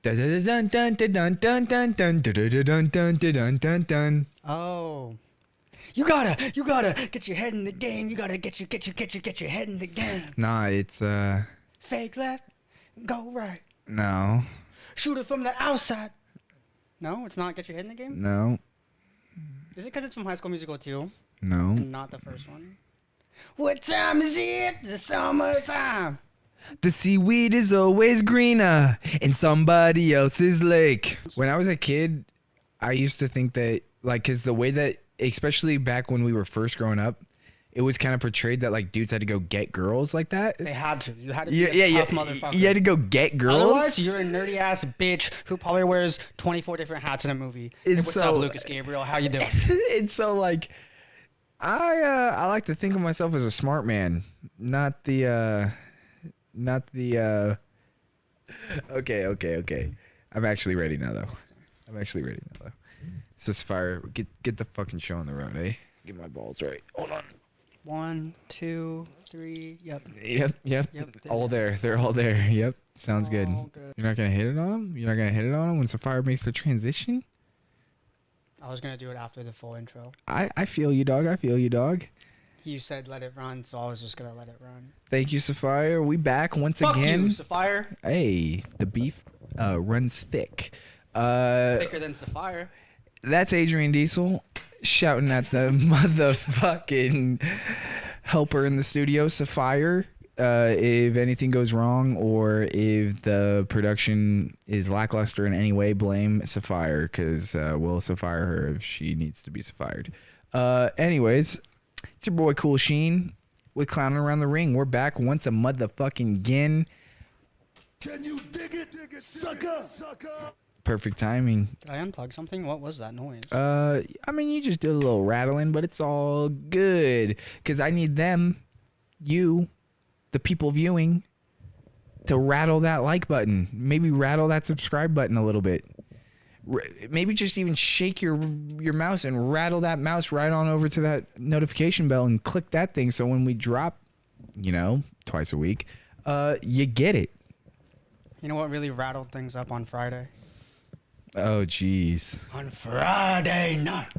Dun dun dun dun dun dun dun dun dun dun dun dun dun. Oh. You gotta get your head in the game. You gotta get your head in the game. Nah, it's Fake left, go right. no, Shoot it from the outside. No, it's not get your head in the game? no, Is it because it's from High School Musical 2 no. and not the first one? What time is it? The summertime. The seaweed is always greener in somebody else's lake. When I was a kid, I used to think that, like, because the way that, especially back when we were first growing up, it was kind of portrayed that, like, dudes had to go get girls like that. They had to. You had to be a tough motherfucker. You had to go get girls. Otherwise, you're a nerdy ass bitch who probably wears 24 different hats in a movie. Hey, what's up, Lucas Gabriel? How you doing? It's so, like, I like to think of myself as a smart man, not the okay. I'm actually ready now though. So Sapphire, get the fucking show on the road, eh? Get my balls right. Hold on. 1, 2, 3. Yep. Yep. All there. They're all there. Yep. Sounds good. Good. You're not gonna hit it on them? You're not gonna hit it on them when Sapphire makes the transition? I was gonna do it after the full intro. I feel you, dog. You said let it run, so I was just gonna let it run. Thank you, Sapphire. We back once Fuck again. you, Sapphire. Hey, the beef runs thick. Thicker than Sapphire. That's Adrian Diesel shouting at the motherfucking helper in the studio, Sapphire. If anything goes wrong or if the production is lackluster in any way, blame Sapphire, because we'll Sapphire her if she needs to be Sapphired. Anyways, it's your boy Kool Sheen with Clowning Around the Ring. We're back once a motherfucking again. Can you dig it, sucker? Perfect timing. Did I unplug something? What was that noise? I mean, you just did a little rattling, but it's all good, because I need them, you, the people viewing, to rattle that like button. Maybe rattle that subscribe button a little bit. Maybe just even shake your mouse and rattle that mouse right on over to that notification bell and click that thing, so when we drop, twice a week, you get it. You know what really rattled things up on Friday? Oh, jeez. On Friday night,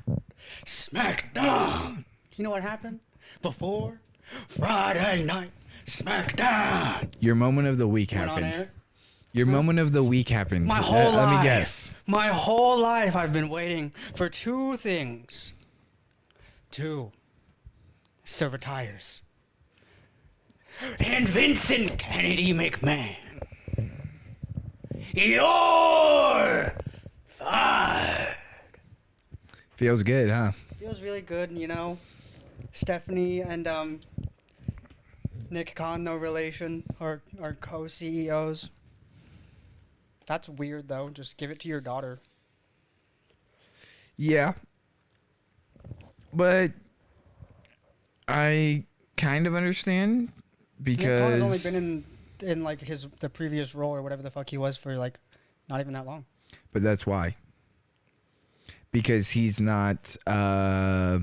SmackDown. You know what happened? Before Friday night, SmackDown. Your moment of the week Went on happened. air. Your moment of the week happened. My whole life. Let me guess. My whole life I've been waiting for two things. Two silver tires. And Vincent Kennedy McMahon. You're fired. Feels good, huh? Feels really good, Stephanie and Nick Khan, no relation, are co-CEOs. That's weird, though. Just give it to your daughter. Yeah. But I kind of understand, because Nick Khan has only been in like the previous role or whatever the fuck he was for like not even that long. But that's why. Because he's not No,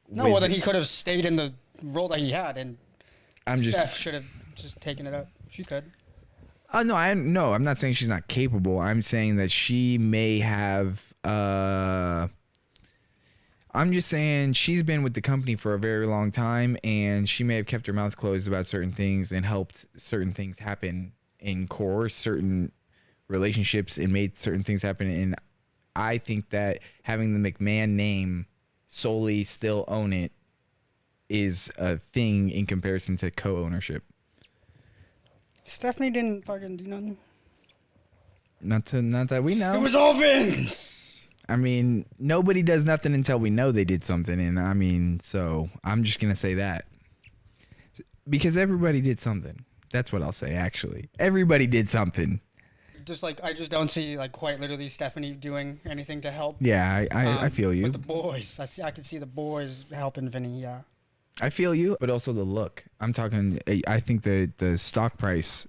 well then he could have stayed in the role that he had, and Steph should have just taken it up. She could. No, I'm not saying she's not capable. I'm saying that she may have I'm just saying she's been with the company for a very long time, and she may have kept her mouth closed about certain things and helped certain things happen in certain relationships, and made certain things happen. And I think that having the McMahon name solely still own it is a thing in comparison to co-ownership. Stephanie didn't fucking do nothing. Not that we know. It was all Vince. I mean, nobody does nothing until we know they did something, and I mean, so I'm just gonna say that because everybody did something. That's what I'll say. Actually, everybody did something. Just like I just don't see like quite literally Stephanie doing anything to help. Yeah, I feel you. But the boys, I can see the boys helping Vinny. Yeah. I feel you, but also the look. I'm talking. I think the stock price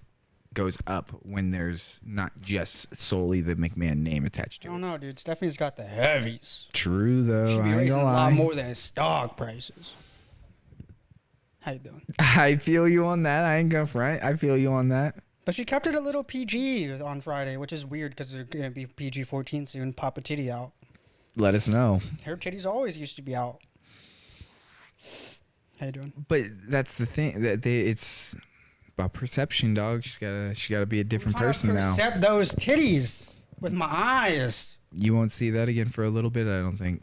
goes up when there's not just solely the McMahon name attached to it. I don't know, dude. Stephanie's got the heavies. True though. She'd be I ain't raising a gonna lot lie. more than stock prices. How you doing? I feel you on that. I ain't gonna front. I feel you on that. But she kept it a little PG on Friday, which is weird because they're going to be PG-14 soon. Pop a titty out. Let us know. Her titties always used to be out. How you doing? But that's the thing. It's about perception, dog. She gotta be a different person now. Percept those titties with my eyes. You won't see that again for a little bit, I don't think.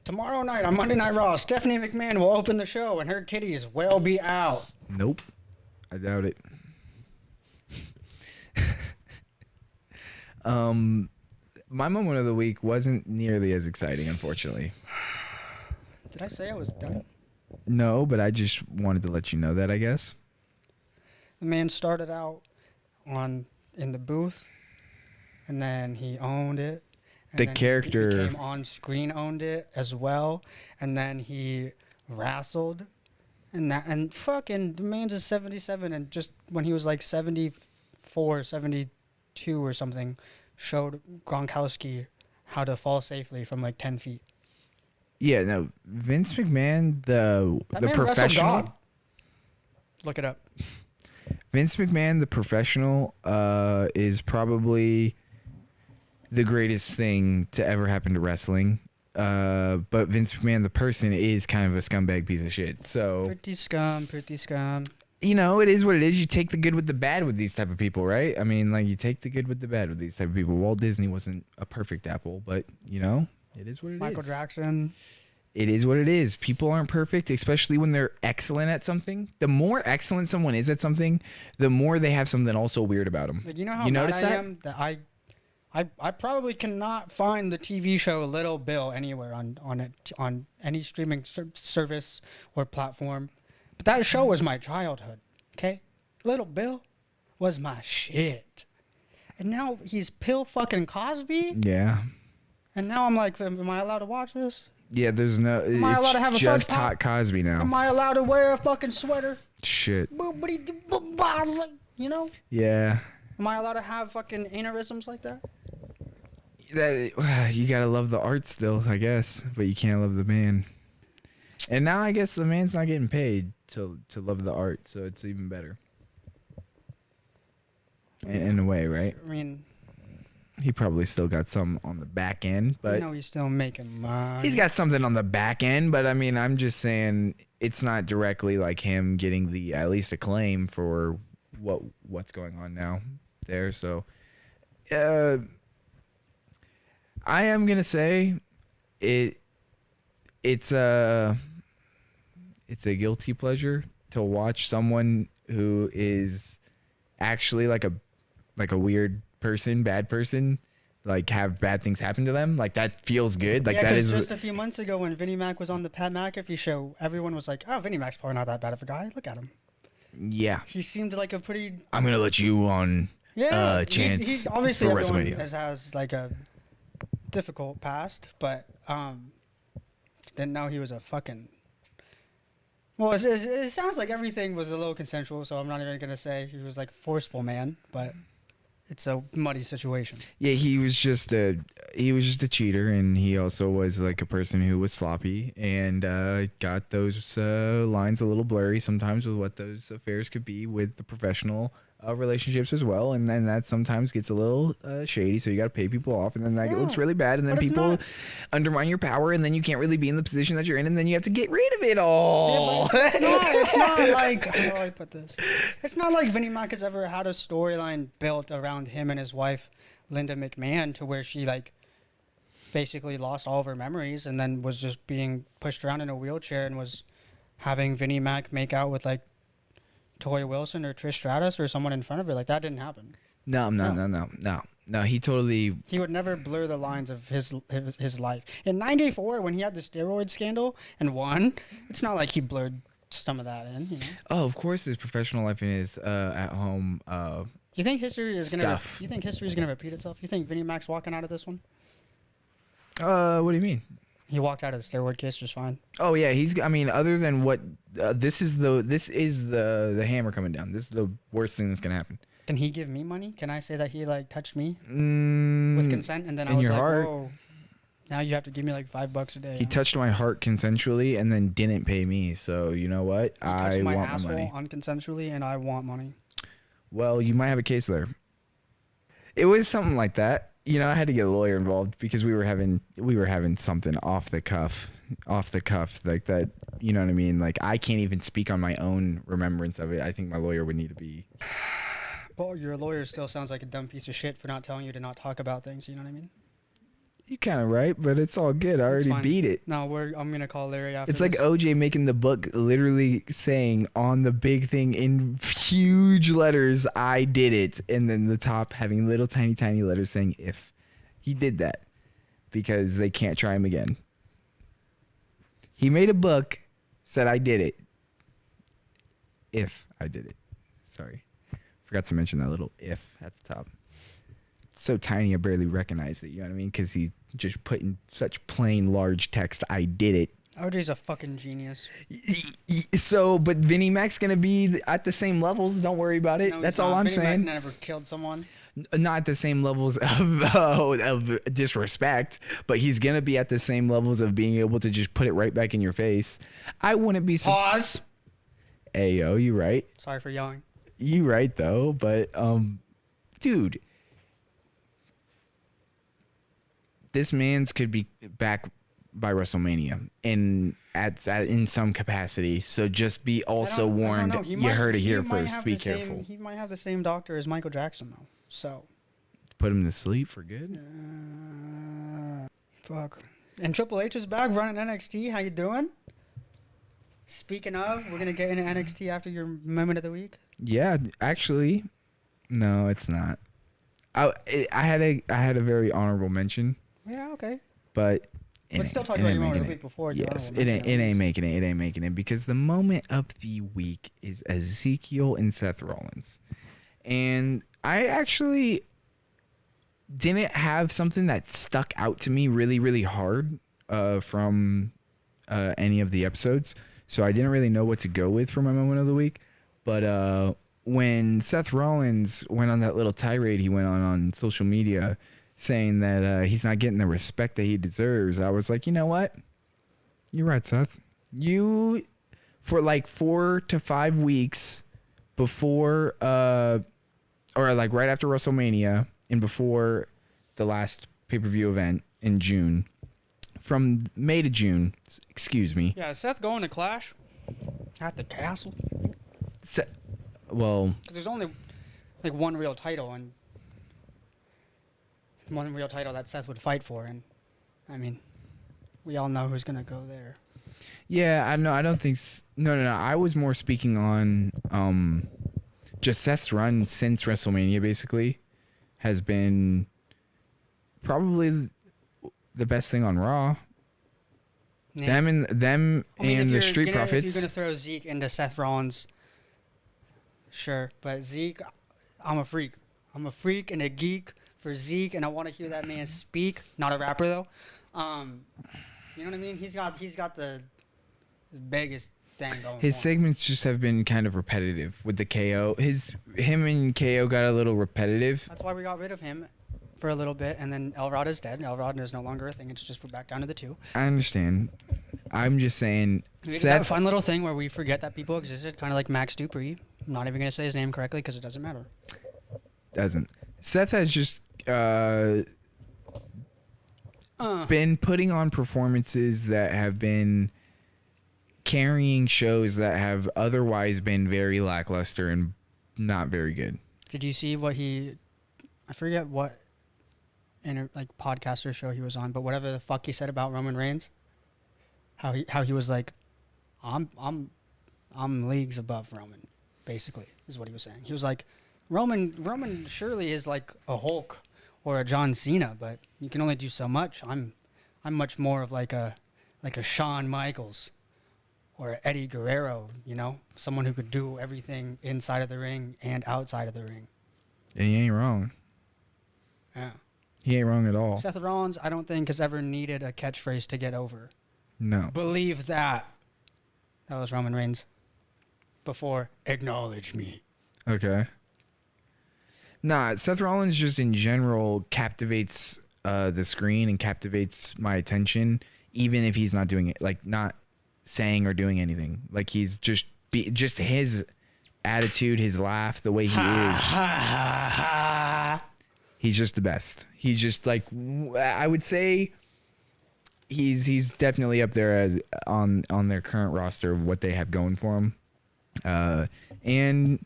Tomorrow night on Monday Night Raw, Stephanie McMahon will open the show and her titties will be out. Nope. I doubt it. My moment of the week wasn't nearly as exciting, unfortunately. Did I say I was done? No, but I just wanted to let you know that, I guess. The man started out in the booth, and then he owned it. And The then character he became on screen owned it as well, and then he wrestled, and fucking the man's is 77, and just when he was like 74, 72 or something, showed Gronkowski how to fall safely from like 10 feet. Yeah, no, Vince McMahon, the Man professional. God. Look it up. Vince McMahon, the professional, is probably the greatest thing to ever happen to wrestling. But Vince McMahon, the person, is kind of a scumbag piece of shit. So Pretty scum. you know, it is what it is. You take the good with the bad with these type of people, right? I mean, like, you take the good with the bad with these type of people. Walt Disney wasn't a perfect apple, but, you know, it is what it is. Michael Jackson. It is what it is. People aren't perfect, especially when they're excellent at something. The more excellent someone is at something, the more they have something also weird about them. Like, you know how you mad notice I that? am that I probably cannot find the TV show Little Bill anywhere on any streaming service or platform. But that show was my childhood. Okay, Little Bill was my shit. And now he's Pill fucking Cosby. Yeah. And now I'm like, am I allowed to watch this? Yeah, there's no. Am I allowed to have a just fun hot Cosby now. Am I allowed to wear a fucking sweater? Shit. You know? Yeah. Am I allowed to have fucking aneurysms like that? That you gotta love the art still, I guess, but you can't love the man. And now I guess the man's not getting paid to love the art, so it's even better. In a way, right? I mean, he probably still got some on the back end, but he's still making money. he's got something on the back end. But I mean, I'm just saying it's not directly like him getting the at least acclaim for what's going on now there. So, I am gonna say it's a guilty pleasure to watch someone who is actually like a weird person, bad person, like have bad things happen to them. Like that feels good. Like yeah, that is just a few months ago when Vinnie Mac was on the Pat McAfee show, everyone was like, "Oh, Vinnie Mac's probably not that bad of a guy. Look at him." Yeah. He seemed like a pretty. I'm gonna let you on. Chance he obviously for everyone WrestleMania. has like a difficult past, but didn't know he was a fucking. Well, it sounds like everything was a little consensual, so I'm not even gonna say he was like a forceful man, but it's a muddy situation. Yeah, he was just a cheater, and he also was like a person who was sloppy and got those lines a little blurry sometimes with what those affairs could be with the professional relationships as well, and then that sometimes gets a little shady, so you got to pay people off, and then that looks really bad, and then people undermine your power, and then you can't really be in the position that you're in, and then you have to get rid of it all. Yeah, it's not like, how do I put this? It's not like Vinnie Mac has ever had a storyline built around him and his wife, Linda McMahon, to where she like basically lost all of her memories and then was just being pushed around in a wheelchair and was having Vinnie Mac make out with like Tori Wilson or Trish Stratus or someone in front of her. Like that didn't happen. No. He totally. He would never blur the lines of his life. In '94, when he had the steroid scandal and won, it's not like he blurred some of that in. You know? Oh, of course, his professional life and his at home. You think history is gonna? Stuff. You think history is gonna repeat itself? You think Vinnie Mac's walking out of this one? What do you mean? He walked out of the steroid case just fine. Oh yeah, I mean, other than what, this is the hammer coming down. This is the worst thing that's gonna happen. Can he give me money? Can I say that he like touched me with consent, and then I was like, heart. whoa. Now you have to give me like $5 a day. He touched my heart consensually and then didn't pay me. So you know what? He touched I my want my asshole money. unconsensually, and I want money. Well, you might have a case there. It was something like that. You know, I had to get a lawyer involved because we were having something off the cuff like that. You know what I mean? Like I can't even speak on my own remembrance of it. I think my lawyer would need to be. Well, your lawyer still sounds like a dumb piece of shit for not telling you to not talk about things. You know what I mean? You kind of right, but it's all good. I It's already fine. beat it. No, I'm gonna call Larry after. It's like this. OJ making the book, literally saying on the big thing in huge letters, "I did it," and then the top having little tiny letters saying "if." He did that because they can't try him again. He made a book, said I did it. If I did it. Sorry. Forgot to mention that little if at the top. It's so tiny I barely recognize it, you know what I mean? Because he just put in such plain large text, I did it. OJ's a fucking genius. So, but Vinnie Mac's going to be at the same levels. Don't worry about it. No, That's he's all not. I'm Vinnie Mac saying. never killed someone. Not at the same levels of disrespect, but he's going to be at the same levels of being able to just put it right back in your face. I wouldn't be Pause. Ayo, you right. Sorry for yelling. You right though, but dude, this man's could be back by WrestleMania in some capacity. So just be also I don't warned. know. You heard it here first. Be Same, careful. he might have the same doctor as Michael Jackson though. So. Put him to sleep for good. Fuck. And Triple H is back running NXT. How you doing? Speaking of, we're gonna get into NXT after your moment of the week. Yeah, actually, no, it's not. I had a very honorable mention, Yeah, okay. but Let's still talk about your moment of the week before. your Yes, honorable mention, at least. making it. It ain't making it because the moment of the week is Ezekiel and Seth Rollins, and I actually didn't have something that stuck out to me really, really hard from any of the episodes. So I didn't really know what to go with for my moment of the week. But when Seth Rollins went on that little tirade he went on social media saying that he's not getting the respect that he deserves, I was like, you know what? You're right, Seth. You, for like 4 to 5 weeks before, or like right after WrestleMania and before the last pay-per-view event in June, from May to June, excuse me. Yeah, is Seth going to Clash at the Castle? Well, Because there's only like one real title and one real title that Seth would fight for, and I mean, we all know who's gonna go there. yeah, I know. I don't think. No. I was more speaking on just Seth's run since WrestleMania. Basically, has been probably the best thing on Raw. Yeah. Them and if the you're Street gonna- If Profits. you're gonna throw Zeke into Seth Rollins, sure, but Zeke, I'm a freak. I'm a freak and a geek for Zeke, and I want to hear that man speak. Not a rapper though. You know what I mean? He's got the biggest thing going. His for him. segments just have been kind of repetitive with the KO. Him and KO got a little repetitive. That's why we got rid of him for a little bit, and then El Rod is dead. El Rod is no longer a thing. It's just we're back down to the 2. I understand. I'm just saying, We did that Seth. fun little thing where we forget that people existed, kind of like Max Dupree. I'm not even gonna say his name correctly because it doesn't matter. Doesn't. Seth has just been putting on performances that have been carrying shows that have otherwise been very lackluster and not very good. Did you see what I forget what like podcaster show he was on, but whatever the fuck he said about Roman Reigns, how he was like, I'm leagues above Roman, basically is what he was saying. He was like, Roman surely is like a Hulk or a John Cena, but you can only do so much. I'm much more of like a Shawn Michaels or a Eddie Guerrero, you know, someone who could do everything inside of the ring and outside of the ring. And he ain't wrong. Yeah. He ain't wrong at all. Seth Rollins, I don't think has ever needed a catchphrase to get over. No. Believe that. That was Roman Reigns. Before, acknowledge me. Okay. Nah, Seth Rollins just in general captivates the screen and captivates my attention, even if he's not doing it, like not saying or doing anything. Like he's just his attitude, his laugh, the way he is. He's just the best. He's just like, I would say he's definitely up there as on their current roster of what they have going for him. And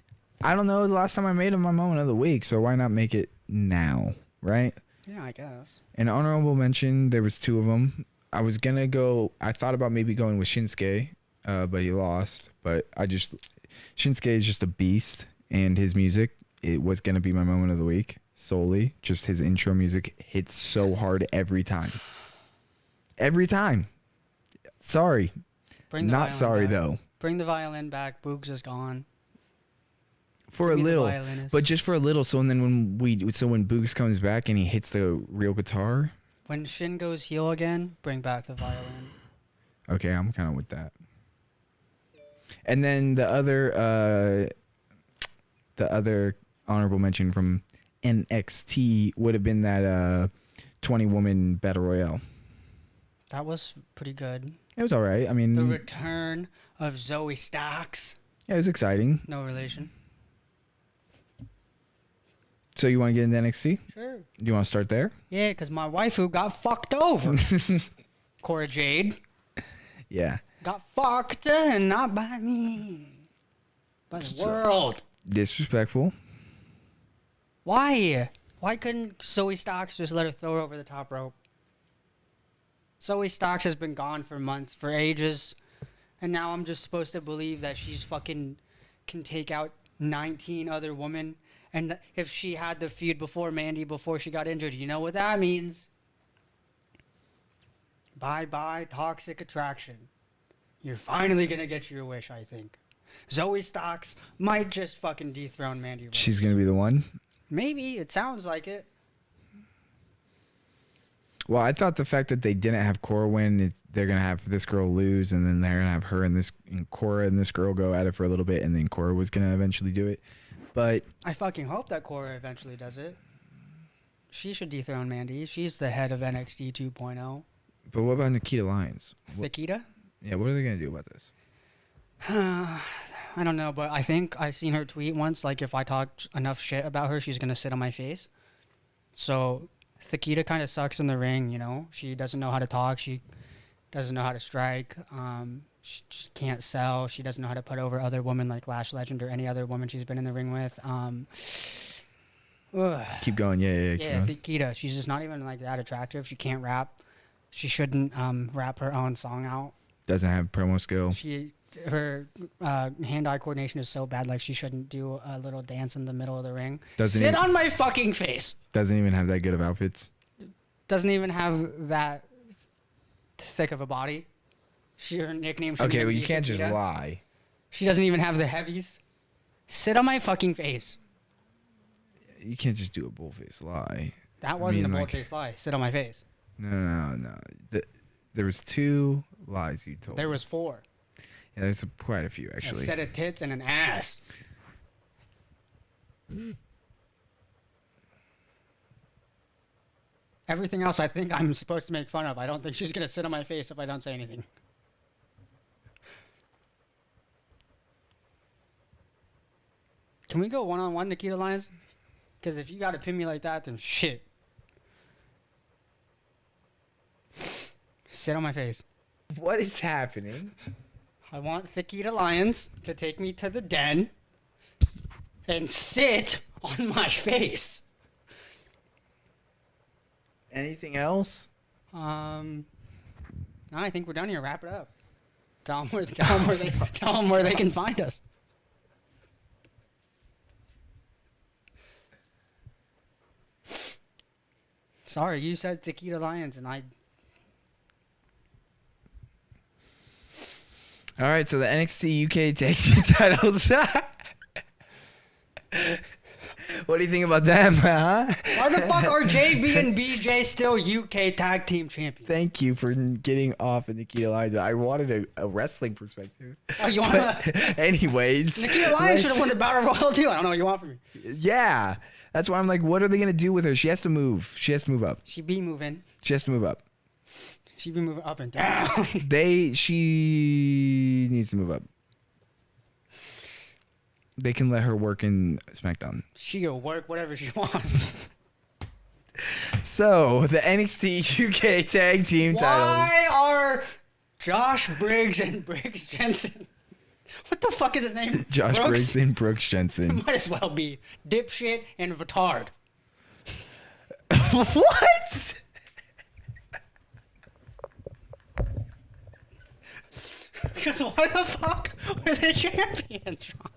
I don't know, the last time I made him my moment of the week, so why not make it now, right? Yeah, I guess. An honorable mention, there was 2 of them. I thought about maybe going with Shinsuke, but he lost. But Shinsuke is just a beast, and his music, it was going to be my moment of the week solely. Just his intro music hits so hard every time. Every time. Sorry. Not sorry, back. though. Bring the violin back. Boogs is gone. For Give a me the little, violinist. but just for a little. So then when Boogs comes back and he hits the real guitar. When Shin goes heel again, bring back the violin. Okay, I'm kind of with that. And then the other honorable mention from NXT would have been that 20-woman battle royale. That was pretty good. It was all right. I mean, The return of Zoe Starks. yeah, it was exciting. No relation. So you want to get into NXT? Sure. Do you want to start there? Yeah, because my waifu got fucked over. Cora Jade Yeah. got fucked, and not by me. By the world. Disrespectful. Why? Why couldn't Zoe Starks just let her throw her over the top rope? Zoe Starks has been gone for months, for ages, and now I'm just supposed to believe that she's fucking can take out 19 other women. And if she had the feud before Mandy, before she got injured, you know what that means? Bye-bye toxic attraction. You're finally going to get your wish, I think. Zoe Starks might just fucking dethrone Mandy Rose. She's going to be the one? Maybe. It sounds like it. Well, I thought the fact that they didn't have Cora win, they're going to have this girl lose, and then they're going to have her and Cora and this girl go at it for a little bit, and then Cora was going to eventually do it. But I fucking hope that Cora eventually does it. She should dethrone Mandy. She's the head of NXT 2.0. But what about Nikita Lyons? Nikita? Yeah, what are they going to do about this? I don't know, but I think I seen her tweet once, like, if I talked enough shit about her, she's going to sit on my face. So Nikita kind of sucks in the ring, you know? She doesn't know how to talk. She doesn't know how to strike. She just can't sell. She doesn't know how to put over other women like Lash Legend or any other woman she's been in the ring with. Keep going. Yeah, keep going. Nikita. She's just not even like that attractive. She can't rap. She shouldn't rap her own song out. Doesn't have promo skill. Her hand-eye coordination is so bad. Like she shouldn't do a little dance in the middle of the ring. Sit on my fucking face. Doesn't even have that good of outfits. Doesn't even have that thick of a body. Her nickname. Okay, well you can't Nikita. just lie. She doesn't even have the heavies. Sit on my fucking face. You can't just do a bullface lie. That wasn't a like, bull-faced lie. Sit on my face. No. There was 2 lies you told. There was 4. Yeah, there's quite a few actually. A set of tits and an ass. Everything else I think I'm supposed to make fun of. I don't think she's going to sit on my face if I don't say anything. Can we go one-on-one, Nikita Lyons? Because if you got to pin me like that, then shit. Sit on my face. What is happening? I want Nikita Lyons to take me to the den and sit on my face. Anything else? No, I think we're done here. Wrap it up. Tell them where they can find us. Sorry, you said Nikita Lyons, and I. All right, so the NXT UK Tag Team titles. What do you think about them, huh? Why the fuck are JB and BJ still UK Tag Team Champions? Thank you for getting off of Nikita Lyons. I wanted a wrestling perspective. Oh, you want? Anyways. Nikita Lyons should have won the Battle Royal too. I don't know what you want from me. Yeah. That's why I'm like, what are they gonna do with her? She has to move. She has to move up. She be moving. She has to move up. She be moving up and down. She needs to move up. They can let her work in SmackDown. She'll work whatever she wants. So the NXT UK Tag Team titles. Why are Josh Briggs and Briggs Jensen? What the fuck is his name? Josh Briggs and Brooks Jensen. Might as well be dipshit and retard. What? Because why the fuck were the champions wrong?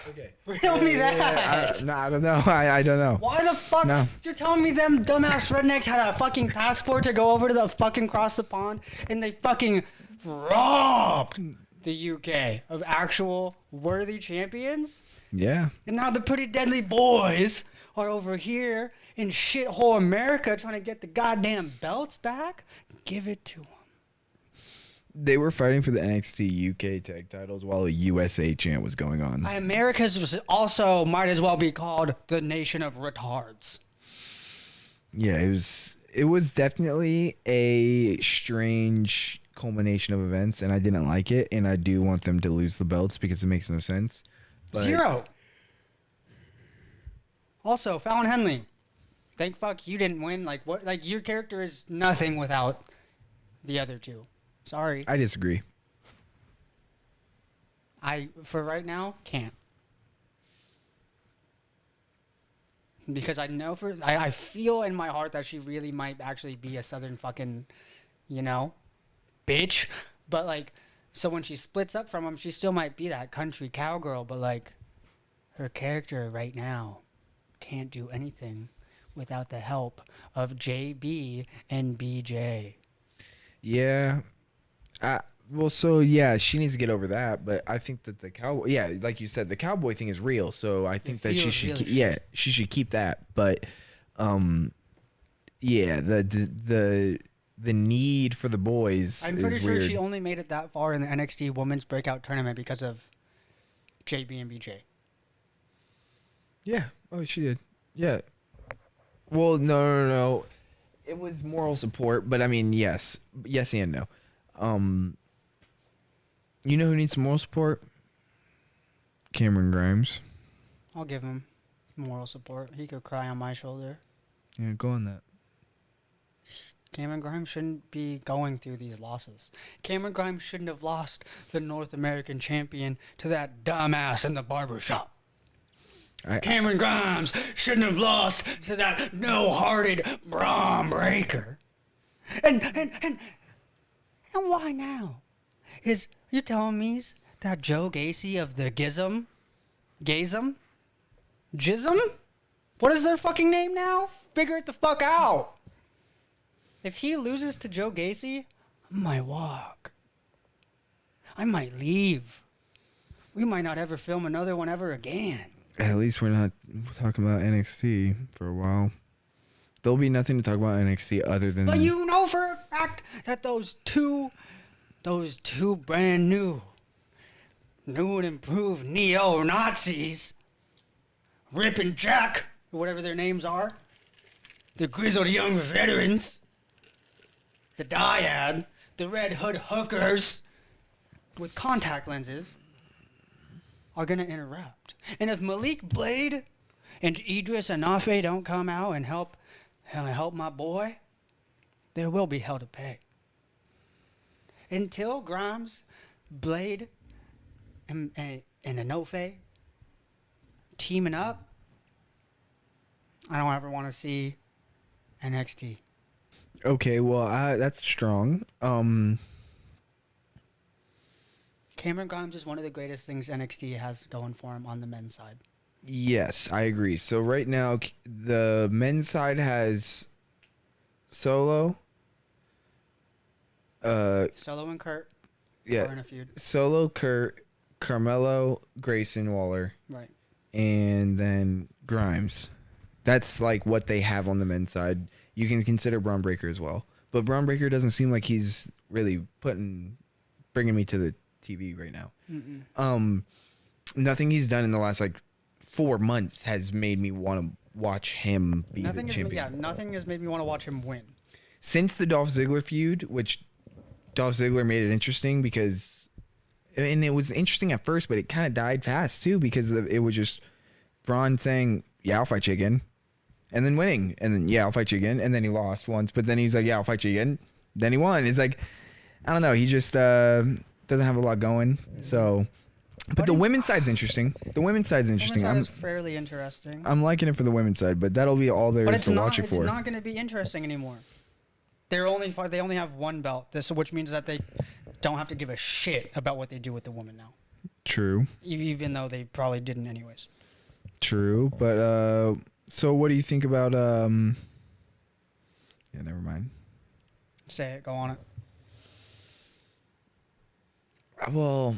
Okay. Riddle me that. No, I don't know. I don't know. Why the fuck? No. You're telling me them dumbass rednecks had a fucking passport to go over to the fucking cross the pond and they fucking robbed the UK of actual worthy champions? Yeah. And now the Pretty Deadly Boys are over here in shithole America trying to get the goddamn belts back? Give it to them. They were fighting for the NXT UK tag titles while a USA chant was going on. America's was also might as well be called the nation of retards. Yeah, it was definitely a strange culmination of events, and I didn't like it, and I do want them to lose the belts because it makes no sense. But 0. Also, Fallon Henley. Thank fuck you didn't win. Like what? Like your character is nothing without the other two. Sorry. I disagree. I for right now can't. Because I know I feel in my heart that she really might actually be a southern fucking, bitch. But like, so when she splits up from him, she still might be that country cowgirl. But like, her character right now can't do anything without the help of JB and BJ. Yeah. Well, so yeah, she needs to get over that, but I think that the cowboy, yeah, like you said, the cowboy thing is real. So I think that she should, she should keep that. But, yeah, the need for the boys. I'm pretty is sure weird. she only made it that far in the NXT Women's Breakout Tournament because of JB and BJ. Yeah. Oh, she did. Yeah. Well, no. It was moral support, but I mean, yes and no. You know who needs moral support? Cameron Grimes. I'll give him moral support. He could cry on my shoulder. Yeah, go on that. Cameron Grimes shouldn't be going through these losses. Cameron Grimes shouldn't have lost the North American champion to that dumbass in the barbershop. Cameron Grimes shouldn't have lost to that no-hearted Braun Breaker. And why now? Is you telling me that Joe Gacy of the Gizm? Jism? What is their fucking name now? Figure it the fuck out. If he loses to Joe Gacy, I might walk. I might leave. We might not ever film another one ever again. At least we're not talking about NXT for a while. There'll be nothing to talk about NXT other than. But you know for a fact that those two brand new and improved neo-Nazis, Rip and Jack, or whatever their names are, the grizzled young veterans, the dyad, the red hood hookers with contact lenses, are going to interrupt. And if Malik Blade and Idris Anafe don't come out and help my boy, there will be hell to pay. Until Grimes, Blade, and Anafe teaming up, I don't ever want to see NXT. Okay, well, that's strong. Cameron Grimes is one of the greatest things NXT has going for him on the men's side. Yes, I agree. So right now, the men's side has Solo. Solo and Kurt are in a feud. Solo, Kurt, Carmelo, Grayson Waller. Right. And then Grimes. That's like what they have on the men's side. You can consider Braun Breaker as well. But Braun Breaker doesn't seem like he's really bringing me to the TV right now. Nothing he's done in the last like 4 months has made me want to watch him be the champion. Nothing has made me want to watch him win. Since the Dolph Ziggler feud, which Dolph Ziggler made it interesting because, and it was interesting at first, but it kind of died fast too because it was just Braun saying, "Yeah, I'll fight you again," and then winning, and then, "Yeah, I'll fight you again," and then he lost once, but then he's like, "Yeah, I'll fight you again," then he won. It's like, I don't know, he just doesn't have a lot going. So, but the women's side's interesting. The women's side's interesting. Women's side is fairly interesting. I'm liking it for the women's side, but that'll be all there is to watch it for. It's not going to be interesting anymore. They only have one belt, which means that they don't have to give a shit about what they do with the women now. True. Even though they probably didn't anyways. True, but so what do you think about yeah, never mind. Say it, go on it. Well,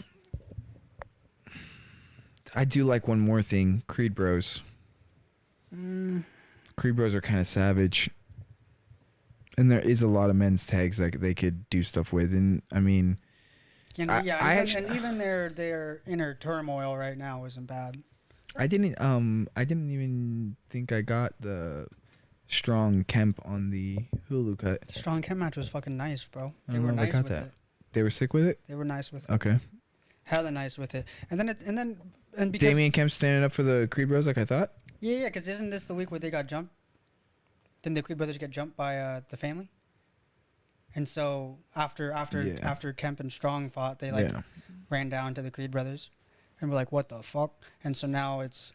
I do like one more thing, Creed Bros. Creed Bros are kind of savage. And there is a lot of men's tags that they could do stuff with, and I mean, even their inner turmoil right now isn't bad. I didn't even think I got the Strong Kemp on the Hulu cut. The Strong Kemp match was fucking nice, bro. They were nice with it. They were sick with it. They were nice with it. Okay. Hella nice with it, and because Damian Kemp standing up for the Creed Bros like I thought. Yeah, because isn't this the week where they got jumped? Didn't the Creed brothers get jumped by the family? And so after Kemp and Strong fought, they ran down to the Creed brothers, and were like, "What the fuck?" And so now it's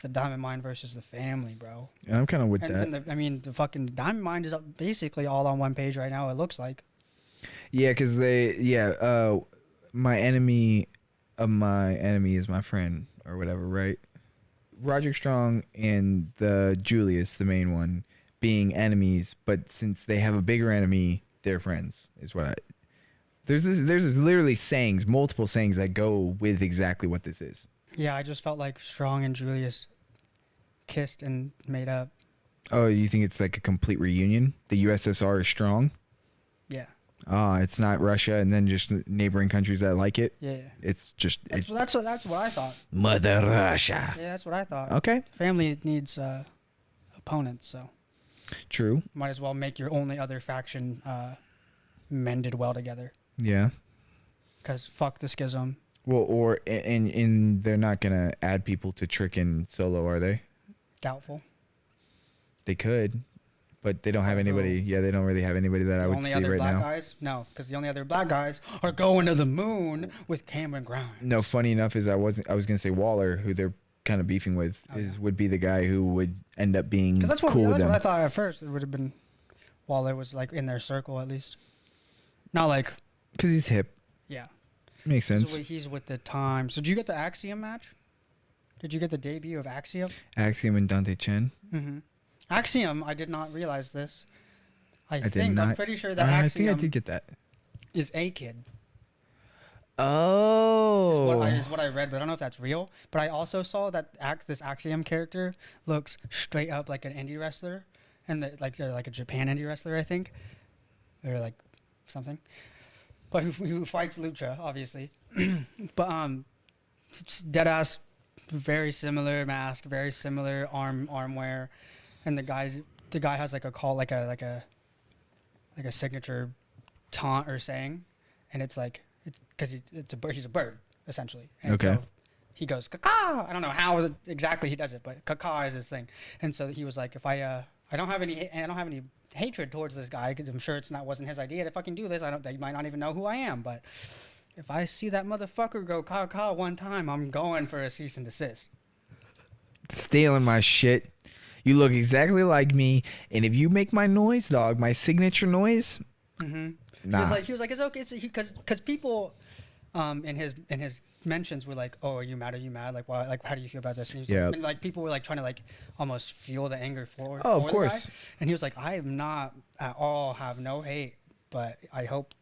the Diamond Mine versus the family, bro. Yeah, I'm kind of with that. And the fucking Diamond Mine is basically all on one page right now. It looks like. Yeah, because my enemy of my enemy is my friend or whatever, right? Roderick Strong and the Julius, the main one, being enemies, but since they have a bigger enemy, they're friends. Is what I. There's literally multiple sayings that go with exactly what this is. Yeah, I just felt like Strong and Julius kissed and made up. Oh, you think it's like a complete reunion? The USSR is strong? Yeah. It's not Russia and then just neighboring countries that like it? Yeah. It's just... That's what I thought. Mother Russia. Yeah, that's what I thought. Okay. Family needs opponents, so... True. Might as well make your only other faction mended well together. Yeah. Because fuck the schism. Well, and they're not going to add people to Trick and Solo, are they? Doubtful. They could, but they don't have anybody. Yeah, they don't really have anybody that I would see right now. The only other black guys? No, because the only other black guys are going to the moon with Cameron Grimes. No, funny enough is I was going to say Waller, who they're kind of beefing with, would be the guy who would end up being cool with them. That's what I thought at first. It would have been Waller was like in their circle at least. Not like... Because he's hip. Yeah. Makes sense. So he's with the time. So did you get the Axiom match? Did you get the debut of Axiom? Axiom and Dante Chen? Mm-hmm. Axiom, I did not realize this. I'm pretty sure that I Axiom think I did get that. is A-Kid. Oh. Is what I read, but I don't know if that's real. But I also saw that this Axiom character looks straight up like an indie wrestler. And like a Japan indie wrestler, I think. Or like something. But who fights Lucha, obviously. But deadass, very similar mask, very similar armwear, and the guy has like a call, like a signature taunt or saying, and it's like because he's a bird essentially. And okay. So he goes caca. I don't know how exactly he does it, but caca is his thing. And so he was like, if I don't have any hatred towards this guy, because I'm sure wasn't his idea to fucking do this. They might not even know who I am, but if I see that motherfucker go caca one time, I'm going for a cease and desist. Stealing my shit. You look exactly like me, and if you make my noise, dog, my signature noise, mm-hmm. Nah. He was like, it's okay, because people, in his mentions were like, oh, are you mad? Like, why? Like, how do you feel about this? And he was like, and like people were like trying to like almost fuel the anger for. Oh, for of course. The guy. And he was like, I am not at all have no hate, but I hope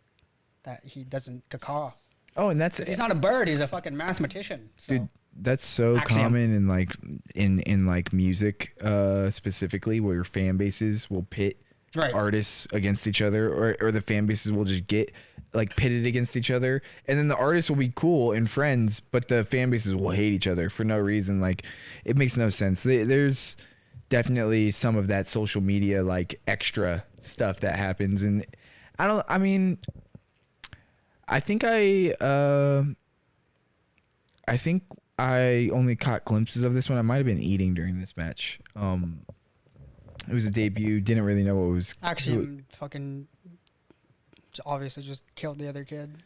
that he doesn't caca. Oh, and he's not a bird. He's a fucking mathematician. So. Dude, that's so Axiom. common in like in like music, specifically, where your fan bases will pit Right. artists against each other, or the fan bases will just get like pitted against each other, and then the artists will be cool and friends, but the fan bases will hate each other for no reason. Like, it makes no sense. There's definitely some of that social media like extra stuff that happens, and I mean, I think I only caught glimpses of this one. I might have been eating during this match. It was a debut. Didn't really know what was. Actually, fucking obviously just killed the other kid.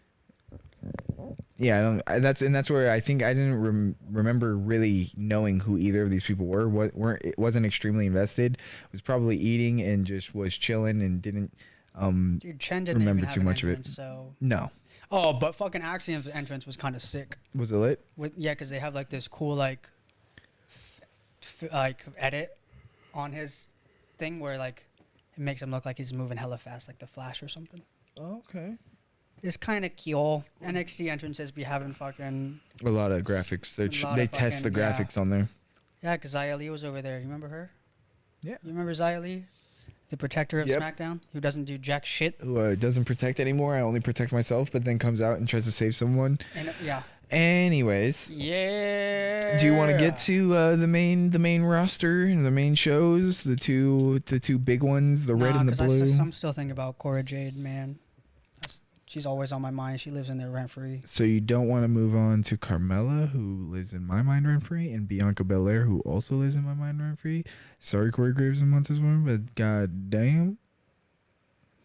Yeah, that's where I think I didn't remember really knowing who either of these people were. It wasn't extremely invested. Was probably eating and just was chilling and didn't Dude, Chen didn't remember even have too an much entrance, of it. So. No. Oh, but fucking Axiom's entrance was kind of sick. Was it lit? Yeah, because they have like this cool like like edit on his thing where like it makes him look like he's moving hella fast, like the Flash or something. Okay. It's kind of cool. NXT entrances be having fucking A lot of graphics. lot They of test the fucking- yeah. graphics on there. yeah, because Xia Li was over there. You remember her? Yeah. You remember Xia Li, the protector of Yep. SmackDown, who doesn't do jack shit. Who doesn't protect anymore. I only protect myself, but then comes out and tries to save someone. And yeah, Anyways, yeah. do you want to get to the main roster and the main shows, the two big ones, the red and the 'cause blue? I'm still thinking about Cora Jade, man. She's always on my mind. She lives in there rent free. So you don't want to move on to Carmella, who lives in my mind rent free, and Bianca Belair, who also lives in my mind rent free. Sorry, Corey Graves and Montez Ford, but god damn.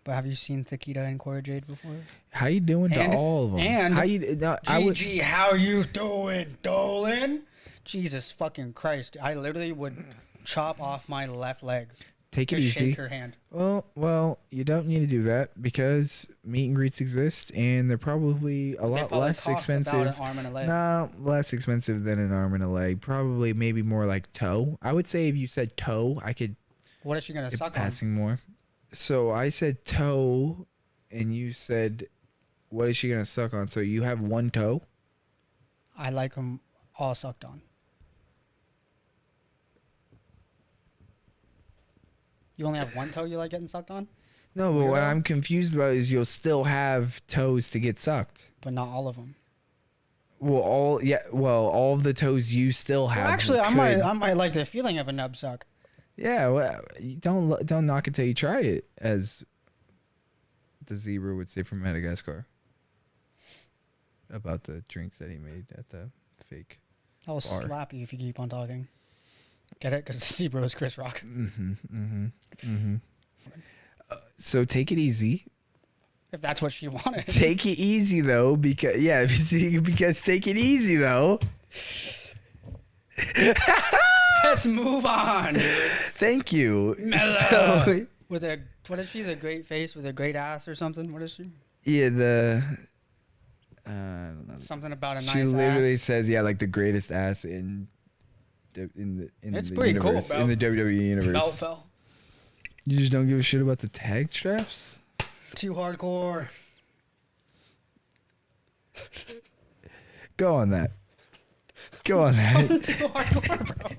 But have you seen Takeda and Cora Jade before? How you doing And- to all of them? and how you? No, I would. GG, how you doing, Dolan? Jesus fucking Christ. I literally would chop off my left leg Take it to easy. shake her hand. Well, you don't need to do that because meet and greets exist, and they're probably a lot probably less cost about expensive. an arm and a leg. No, less expensive than an arm and a leg. Probably maybe more like toe. I would say if you said toe, I could What is she going to get suck on? passing more. So I said toe, and you said, what is she gonna suck on? So you have one toe. I like them all sucked on. You only have one toe you like getting sucked on? No, but what Weirdo. I'm confused about is you'll still have toes to get sucked. But not all of them. Well, all of the toes you still have. Well, actually, I could- might like the feeling of a nub suck. Yeah, well, you don't knock it till you try it, as the zebra would say from Madagascar about the drinks that he made at the fake. I'll Bar. slap you if you keep on talking. Get it? Because the zebra is Chris Rock. So take it easy. If that's what she wanted. Take it easy though, because because take it easy though. Let's move on. Thank you. Mellow. So, With a, what is she? The great face with a great ass or something? What is she? yeah, I don't know. Something about a nice She literally ass. says, yeah, like the greatest ass in It's the pretty cool, universe, bro. in the WWE universe. Belt fell. You just don't give a shit about the tag straps? Too hardcore. Go on that. Go on I'm that. too hardcore, bro.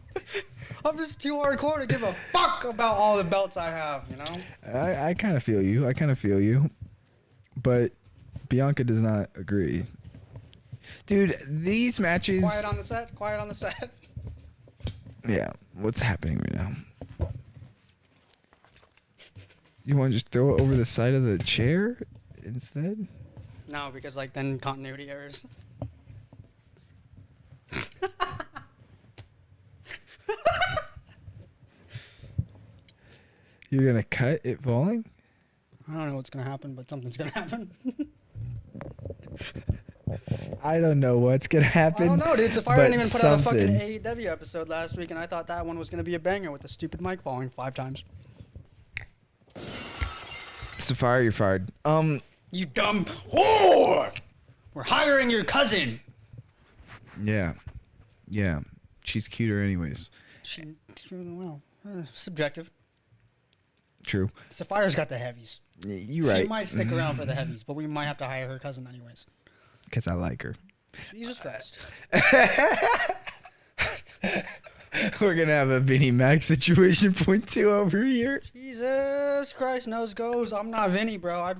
I'm just too hardcore to give a fuck about all the belts I have, you know? I kind of feel you. But Bianca does not agree. Dude, these matches... Quiet on the set. Yeah, what's happening right now? You want to just throw it over the side of the chair instead? No, because like then continuity errors. You're going to cut it falling? I don't know what's gonna happen, but something's gonna happen. I don't know what's going to happen. I don't know, dude. Sapphire but didn't even put out a fucking something. AEW episode last week, and I thought that one was gonna be a banger with the stupid mic falling 5 times. Sapphire, you're fired. You dumb whore! We're hiring your cousin. Yeah. Yeah. She's cuter anyways. Well, subjective. True. Sapphire's got the heavies. You're right. She might stick around for the heavies, but we might have to hire her cousin anyways. Because I like her. Jesus Christ. We're going to have a Vinnie Mac situation point 2 over here. Jesus. Jesus Christ, nose goes. I'm not Vinny, bro. I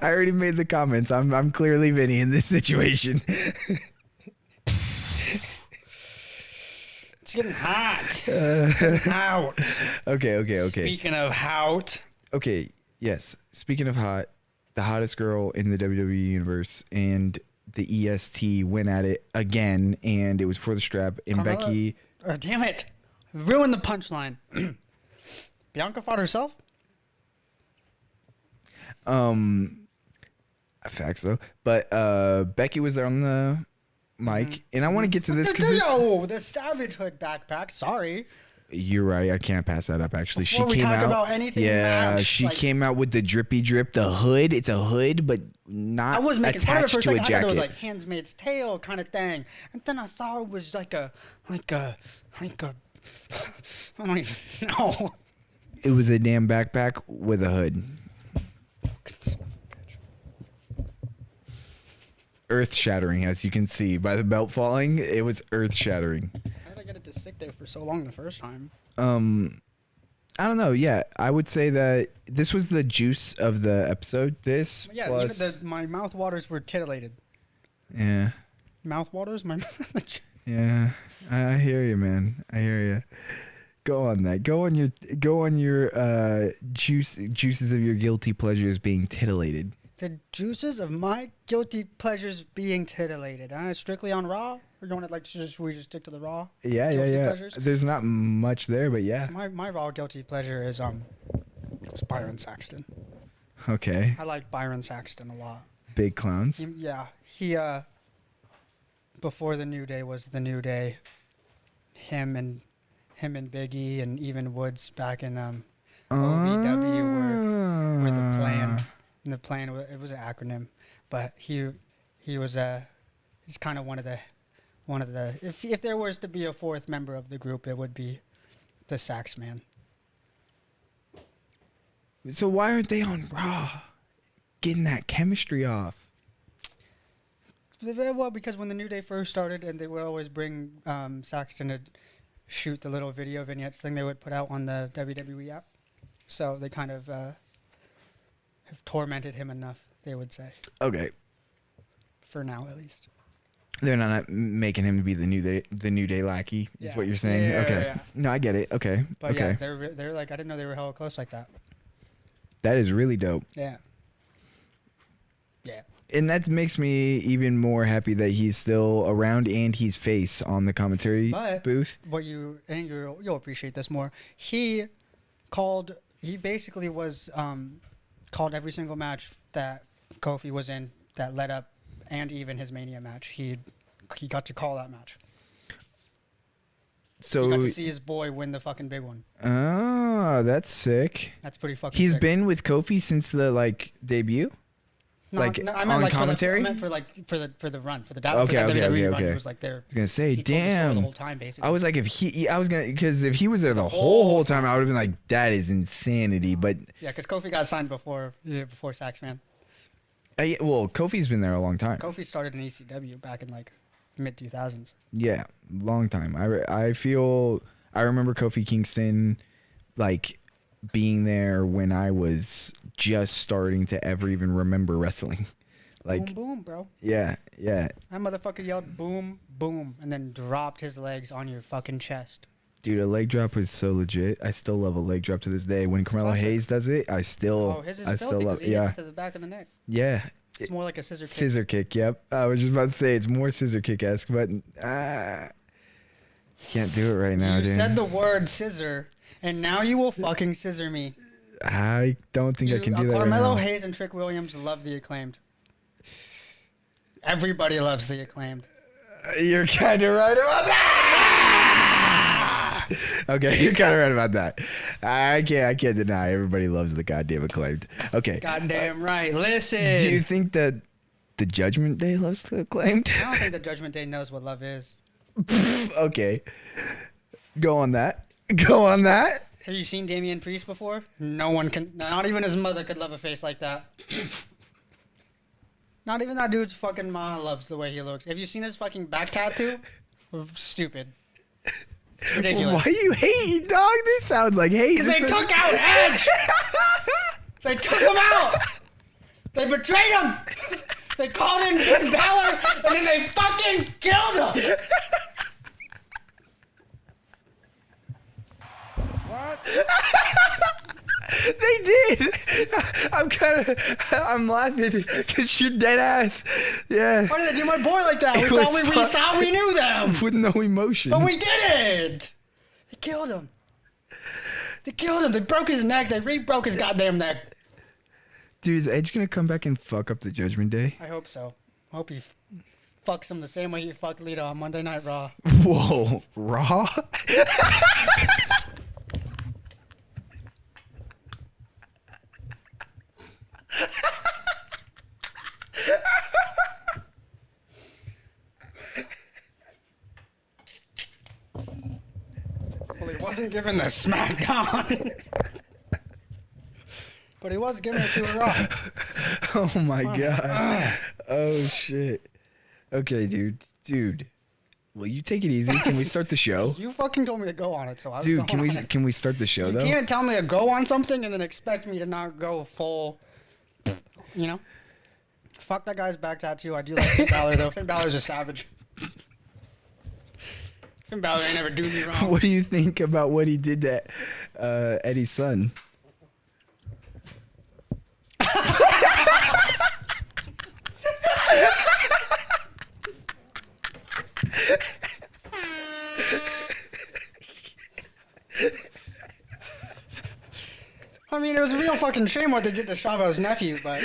already made the comments. I'm clearly Vinny in this situation. It's getting hot. It's getting out. Okay. Speaking of hot. Okay, yes. Speaking of hot, the hottest girl in the WWE universe and the EST went at it again, and it was for the strap. And Carmella- Becky, damn it. Ruined the punchline. Bianca fought herself? facts though. But Becky was there on the mic, and I want to get to this because the Savage Hood backpack. Sorry. You're right. I can't pass that up. Actually, Before we she came talk out. about anything Yeah, match, she like- came out with the drippy drip, the hood. It's a hood, but not I was making fun of it attached for a to a second. I thought it was jacket. like Handmaid's Tale kind of thing, and then I saw it was like a I don't even know. It was a damn backpack with a hood. Earth shattering, as you can see by the belt falling. It was earth shattering. How did I get it to stick there for so long the first time? I don't know. Yeah, I would say that this was the juice of the episode. This Yeah, plus, even my mouth waters were titillated. yeah, Mouth waters, my. yeah. I hear you, man. I hear you. Go on that. Go on your juices of your guilty pleasures being titillated. The juices of my guilty pleasures being titillated. Strictly on Raw? Or you want to we just stick to the Raw? Yeah, Guilty yeah. pleasures? There's not much there, but yeah. So my Raw guilty pleasure is it's Byron Saxton. Okay. I like Byron Saxton a lot. Big clowns. Yeah, he before the New Day was the New Day. Him and Big E and even Woods back in OVW were the plan. And the plan it was an acronym, but he was he's kind of one of the if there was to be a fourth member of the group, it would be the Sax Man. So why aren't they on Raw? Getting that chemistry off. Well, because when the New Day first started, and they would always bring Saxton to shoot the little video vignettes thing they would put out on the WWE app, so they kind of have tormented him enough, they would say. Okay. For now, at least. They're not making him to be the New Day lackey, is Yeah. what you're saying? Yeah, okay. yeah. No, I get it. Okay. But okay. yeah, they're like, I didn't know they were hella close like that. That is really dope. Yeah. Yeah. And that makes me even more happy that he's still around and he's face on the commentary But booth. what you'll appreciate this more. He basically was called every single match that Kofi was in that led up, and even his Mania match. He got to call that match. So He got to see his boy win the fucking big one. oh, that's sick. That's pretty fucking He's sick. been with Kofi since the debut. No, like, I on meant like commentary? I meant for the run for the Okay, WWE run. okay. He was like there. I was gonna say, He told the story the damn. whole time basically. I was like, because if he was there the whole time, I would have been like, that is insanity. But Yeah, because Kofi got signed before Saxman. well, Kofi's been there a long time. Kofi started in ECW back in like mid 2000s. Yeah, long time. I remember Kofi Kingston like being there when I was just starting to ever even remember wrestling. Like, Boom, boom, bro. yeah. That motherfucker yelled boom, boom, and then dropped his legs on your fucking chest. Dude, a leg drop is so legit. I still love a leg drop to this day. When Carmelo classic. Hayes does it, I still His is I filthy still love because he yeah. hits it to the back of the neck. Yeah. It's more like a scissor kick. Scissor kick, yep. I was just about to say it's more scissor kick-esque, but can't do it right now, You dude. said the word scissor, and now you will fucking scissor me. I don't think I can do that right Carmelo now. Hayes and Trick Williams love the Acclaimed. Everybody loves the Acclaimed. You're kind of right about that. Okay, you're kind of right about that. I can't deny everybody loves the goddamn Acclaimed. Okay. Goddamn right. Listen. Do you think that the Judgment Day loves the Acclaimed? I don't think the Judgment Day knows what love is. Okay. Go on that. Have you seen Damian Priest before? No one can. Not even his mother could love a face like that. Not even that dude's fucking mom loves the way he looks. Have you seen his fucking back tattoo? Stupid. Ridiculous. Why you hating, dog? This sounds like hate. Because they took out Edge. They took him out. They betrayed him. They called in Finn Balor, and then they fucking killed him. They did. I'm laughing because you're dead ass. Yeah. Why did they do my boy like that? We It was thought we knew them. With no emotion. But we didn't. They killed him. They killed him. They broke his neck. They re-broke his goddamn neck. Dude, is Edge gonna come back and fuck up the Judgment Day? I hope so. I hope he fucks him the same way he fucked Lita on Monday Night Raw. Whoa, Raw? Well, he wasn't given the SmackDown. But he was giving it to a Raw. Oh my god. Oh shit. Okay, dude. Will you take it easy? Can we start the show? You fucking told me to go on it, so I was Dude, going on it. can we start the show You though? can't tell me to go on something and then expect me to not go full, you know? Fuck that guy's back tattoo. I do like Finn Balor, though. Finn Balor's a savage. Finn Balor ain't never do me wrong. What do you think about what he did to Eddie's son? I mean, it was a real fucking shame what they did to Chavo's nephew, but...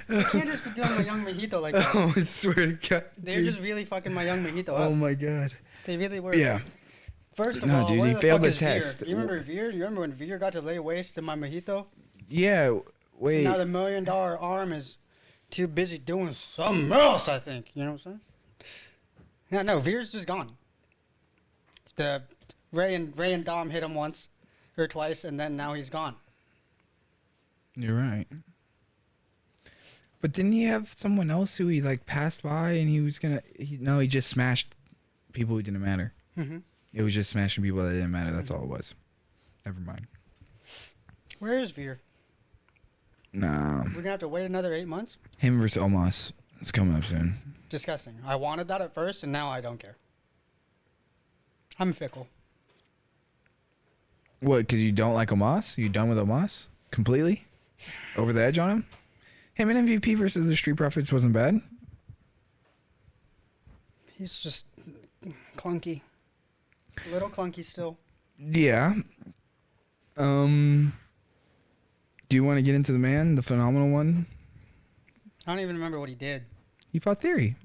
You can't just be doing my young mojito like that. Oh, I swear to God. They're just really fucking my young mojito Oh up. my God. They really were. Yeah. First of No, all, dude, where he the failed fuck the is Veer? test. You remember Veer? You remember when Veer got to lay waste to my mojito? Yeah. Wait. Now the $1 million arm is too busy doing something else, I think. You know what I'm saying? Yeah, no, Veer's just gone. The Ray and Dom hit him once or twice, and then now he's gone. You're right. But didn't he have someone else who he like passed by and he was gonna? No, he just smashed people who didn't matter. Mm-hmm. It was just smashing people that didn't matter. That's all it was. Never mind. Where is Veer? Nah. We're gonna have to wait another 8 months? Him versus Omos. It's coming up soon. Disgusting. I wanted that at first, and now I don't care. I'm fickle. What? Because you don't like Omos? You done with Omos completely? Over the edge on him? Him and MVP versus the Street Profits wasn't bad. He's just clunky. A little clunky still. Yeah. Do you want to get into the man, the phenomenal one? I don't even remember what he did. He fought Theory.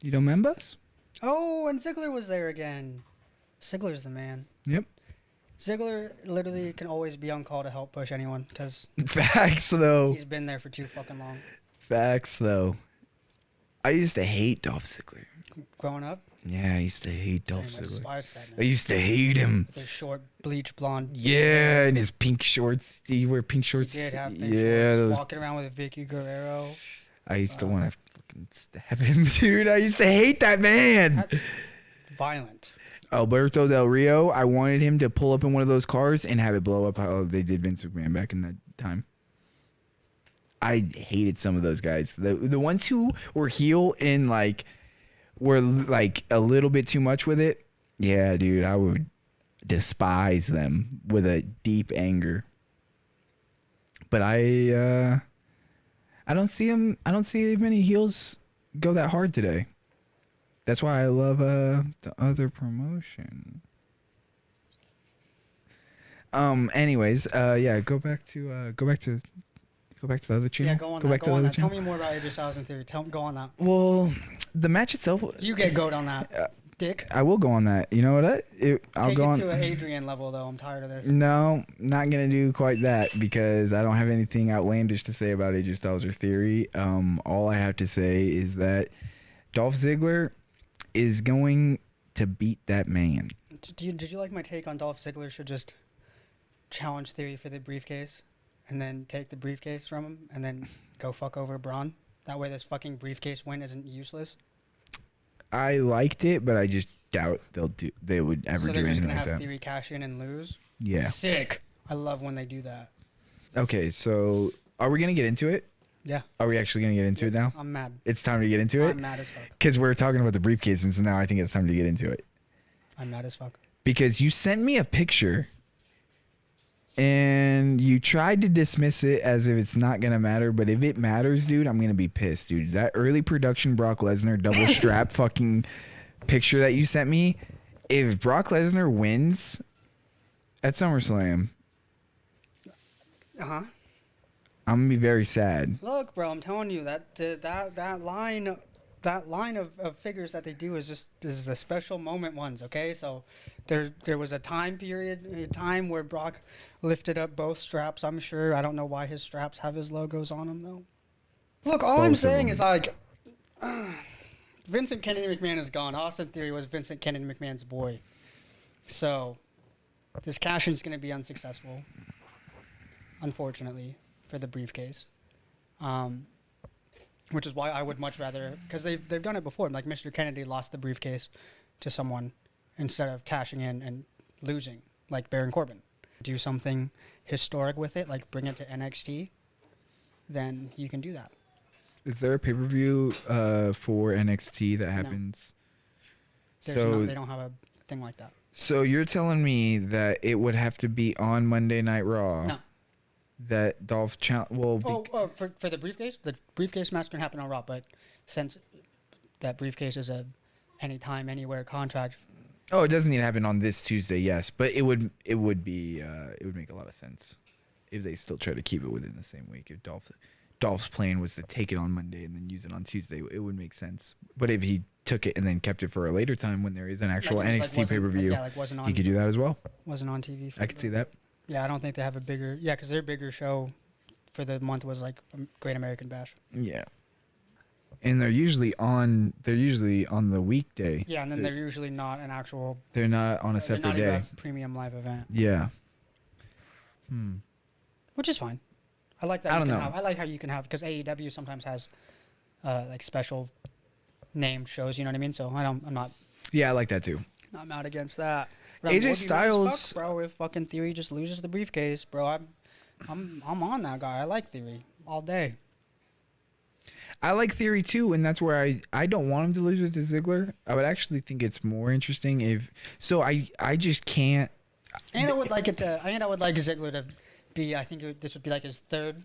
You don't remember us? Oh, and Ziggler was there again. Ziggler's the man. Yep. Ziggler literally can always be on call to help push anyone because Facts, though. he's been there for too fucking long. Facts, though. I used to hate Dolph Ziggler. Growing up, Yeah, I used to hate Dolph I Ziggler. despise that I man. used to hate him. The short, bleach blonde. Yeah, and his pink shorts. Did he wear pink He shorts? did have pink yeah, shorts, those. walking around with Vicky Guerrero. I used to want to fucking stab him, dude. I used to hate that man. That's violent. Alberto Del Rio, I wanted him to pull up in one of those cars and have it blow up how they did Vince McMahon back in that time. I hated some of those guys. The ones who were heel and like were like a little bit too much with it. Yeah, dude, I would despise them with a deep anger. But I don't see him. I don't see many heels go that hard today. That's why I love the other promotion. Anyways, yeah, go back to the other channel. Yeah, go on Go that. back Go to the on other that. Tell channel. me more about AJ Styles and Theory. Go on that. Well, the match itself. You get goat on that, dick. I will go on that. You know what? I'll Take go it on. to an Adrian level, though. I'm tired of this. No, not gonna do quite that because I don't have anything outlandish to say about AJ Styles or Theory. All I have to say is that Dolph Ziggler is going to beat that man. Did you like my take on Dolph Ziggler should just challenge Theory for the briefcase? and then take the briefcase from him and then go fuck over Braun. That way, this fucking briefcase win isn't useless. I liked it, but I just doubt they would ever So do they're just anything gonna like have that. Theory cash in and lose. Yeah. Sick. I love when they do that. Okay, so are we gonna get into it? Yeah. Are we actually gonna get into it now? I'm mad. It's time to get into it I'm mad as fuck. because we're talking about the briefcase, and so now I think it's time to get into it. I'm mad as fuck. Because you sent me a picture and you tried to dismiss it as if it's not gonna matter, but if it matters, dude, I'm gonna be pissed, dude. That early production Brock Lesnar double strap fucking picture that you sent me, if Brock Lesnar wins at SummerSlam, Uh-huh. I'm gonna be very sad. Look, bro, I'm telling you that line of figures that they do is the special moment ones, okay? So there was a time where Brock lifted up both straps, I'm sure. I don't know why his straps have his logos on them though. Look, all I'm Both of saying them. is like Vincent Kennedy McMahon is gone. Austin Theory was Vincent Kennedy McMahon's boy. So this cash in's gonna be unsuccessful. Unfortunately, for the briefcase. Which is why I would much rather, because they've done it before. Like Mr. Kennedy lost the briefcase to someone instead of cashing in and losing, like Baron Corbin. Do something historic with it, like bring it to NXT, then you can do that. Is there a pay-per-view for NXT that happens? They don't have a thing like that. So you're telling me that it would have to be on Monday Night Raw? No. That Dolph For the briefcase match can happen on Raw, but since that briefcase is a anytime, anywhere contract. Oh, it doesn't need to happen on this Tuesday, yes, but it would make a lot of sense if they still try to keep it within the same week. If Dolph's plan was to take it on Monday and then use it on Tuesday, it would make sense. But if he took it and then kept it for a later time when there is an actual NXT pay-per-view, he could do that as well. Wasn't on TV. I could see that. Yeah, I don't think they have a bigger. Yeah, because their bigger show for the month was like Great American Bash. Yeah. And they're usually on the weekday. Yeah, and then they're usually not an actual. They're not on a They're separate not even day. a premium live event, Yeah. which is fine. I like that. I don't know. I like how you can have, because AEW sometimes has like special named shows. You know what I mean? So I'm not Yeah, I like that too. mad against that. But AJ would be mad as Styles- fuck, bro. If fucking Theory just loses the briefcase, bro, I'm on that guy. I like Theory all day. I like Theory too, and that's where I don't want him to lose it to Ziggler. I would actually think it's more interesting if. So I just can't. And I would like Ziggler to be. I think this would be like his third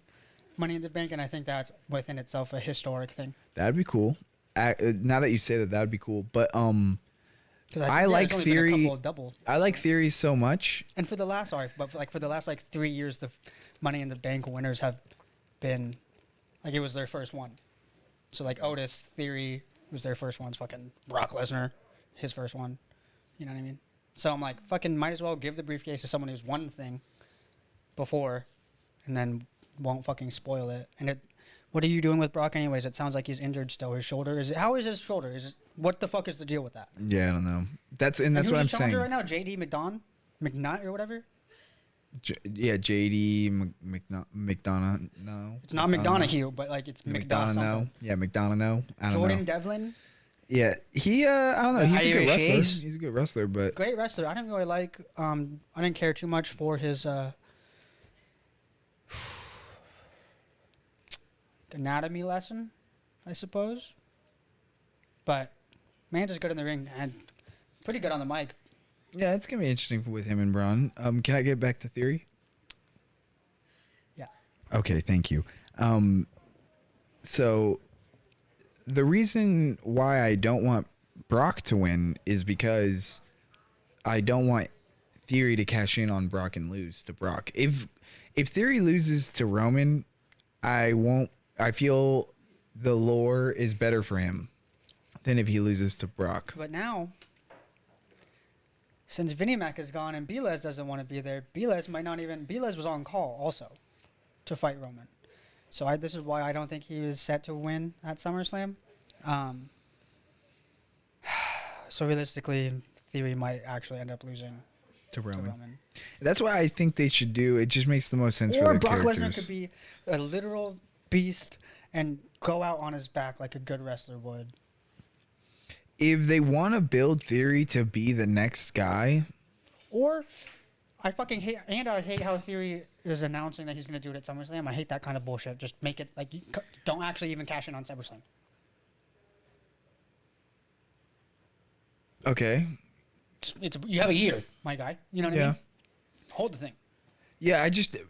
Money in the Bank, and I think that's within itself a historic thing. That'd be cool. Now that you say that, would be cool. But 'Cause I like there's only been a Theory. couple of double. I like Theory so much. And for the last 3 years, the Money in the Bank winners have been like it was their first one. So like Otis, Theory was their first ones. Fucking Brock Lesnar, his first one. You know what I mean? So I'm like, fucking might as well give the briefcase to someone who's won the thing before, and then won't fucking spoil it. And what are you doing with Brock anyways? It sounds like he's injured still. His shoulder how is his shoulder? What the fuck is the deal with that? Yeah, I don't know. That's And what who's I'm his challenger saying. right now? JD McNutt or whatever. JD McDonough. No, It's not McDonough, but like it's McDonough. No. Yeah, McDonough. No. I don't Jordan know. Devlin, Yeah, he. I don't know. He's a good Irish wrestler. Ace. He's a good wrestler, but great wrestler. I didn't really like. I didn't care too much for his anatomy lesson, I suppose. But man, just good in the ring and pretty good on the mic. yeah, it's gonna be interesting with him and Braun. Can I get back to Theory? Yeah. Okay, thank you. So the reason why I don't want Brock to win is because I don't want Theory to cash in on Brock and lose to Brock. If Theory loses to Roman, I won't. I feel the lore is better for him than if he loses to Brock. But now, since Vinnie Mac is gone and Belez doesn't want to be there, Belez was on call also to fight Roman. So this is why I don't think he was set to win at SummerSlam. So realistically, Theory might actually end up losing to to Roman. Roman. That's what I think they should do. It just makes the most sense for Or their Brock Lesnar characters. could be a literal beast and go out on his back like a good wrestler would. If they want to build Theory to be the next guy, Or I fucking hate, and I hate how Theory is announcing that he's going to do it at SummerSlam. I hate that kind of bullshit. Just make it like you don't actually even cash in on SummerSlam. okay. You have a year, my guy. You know what I Yeah. mean? Hold the thing. Yeah,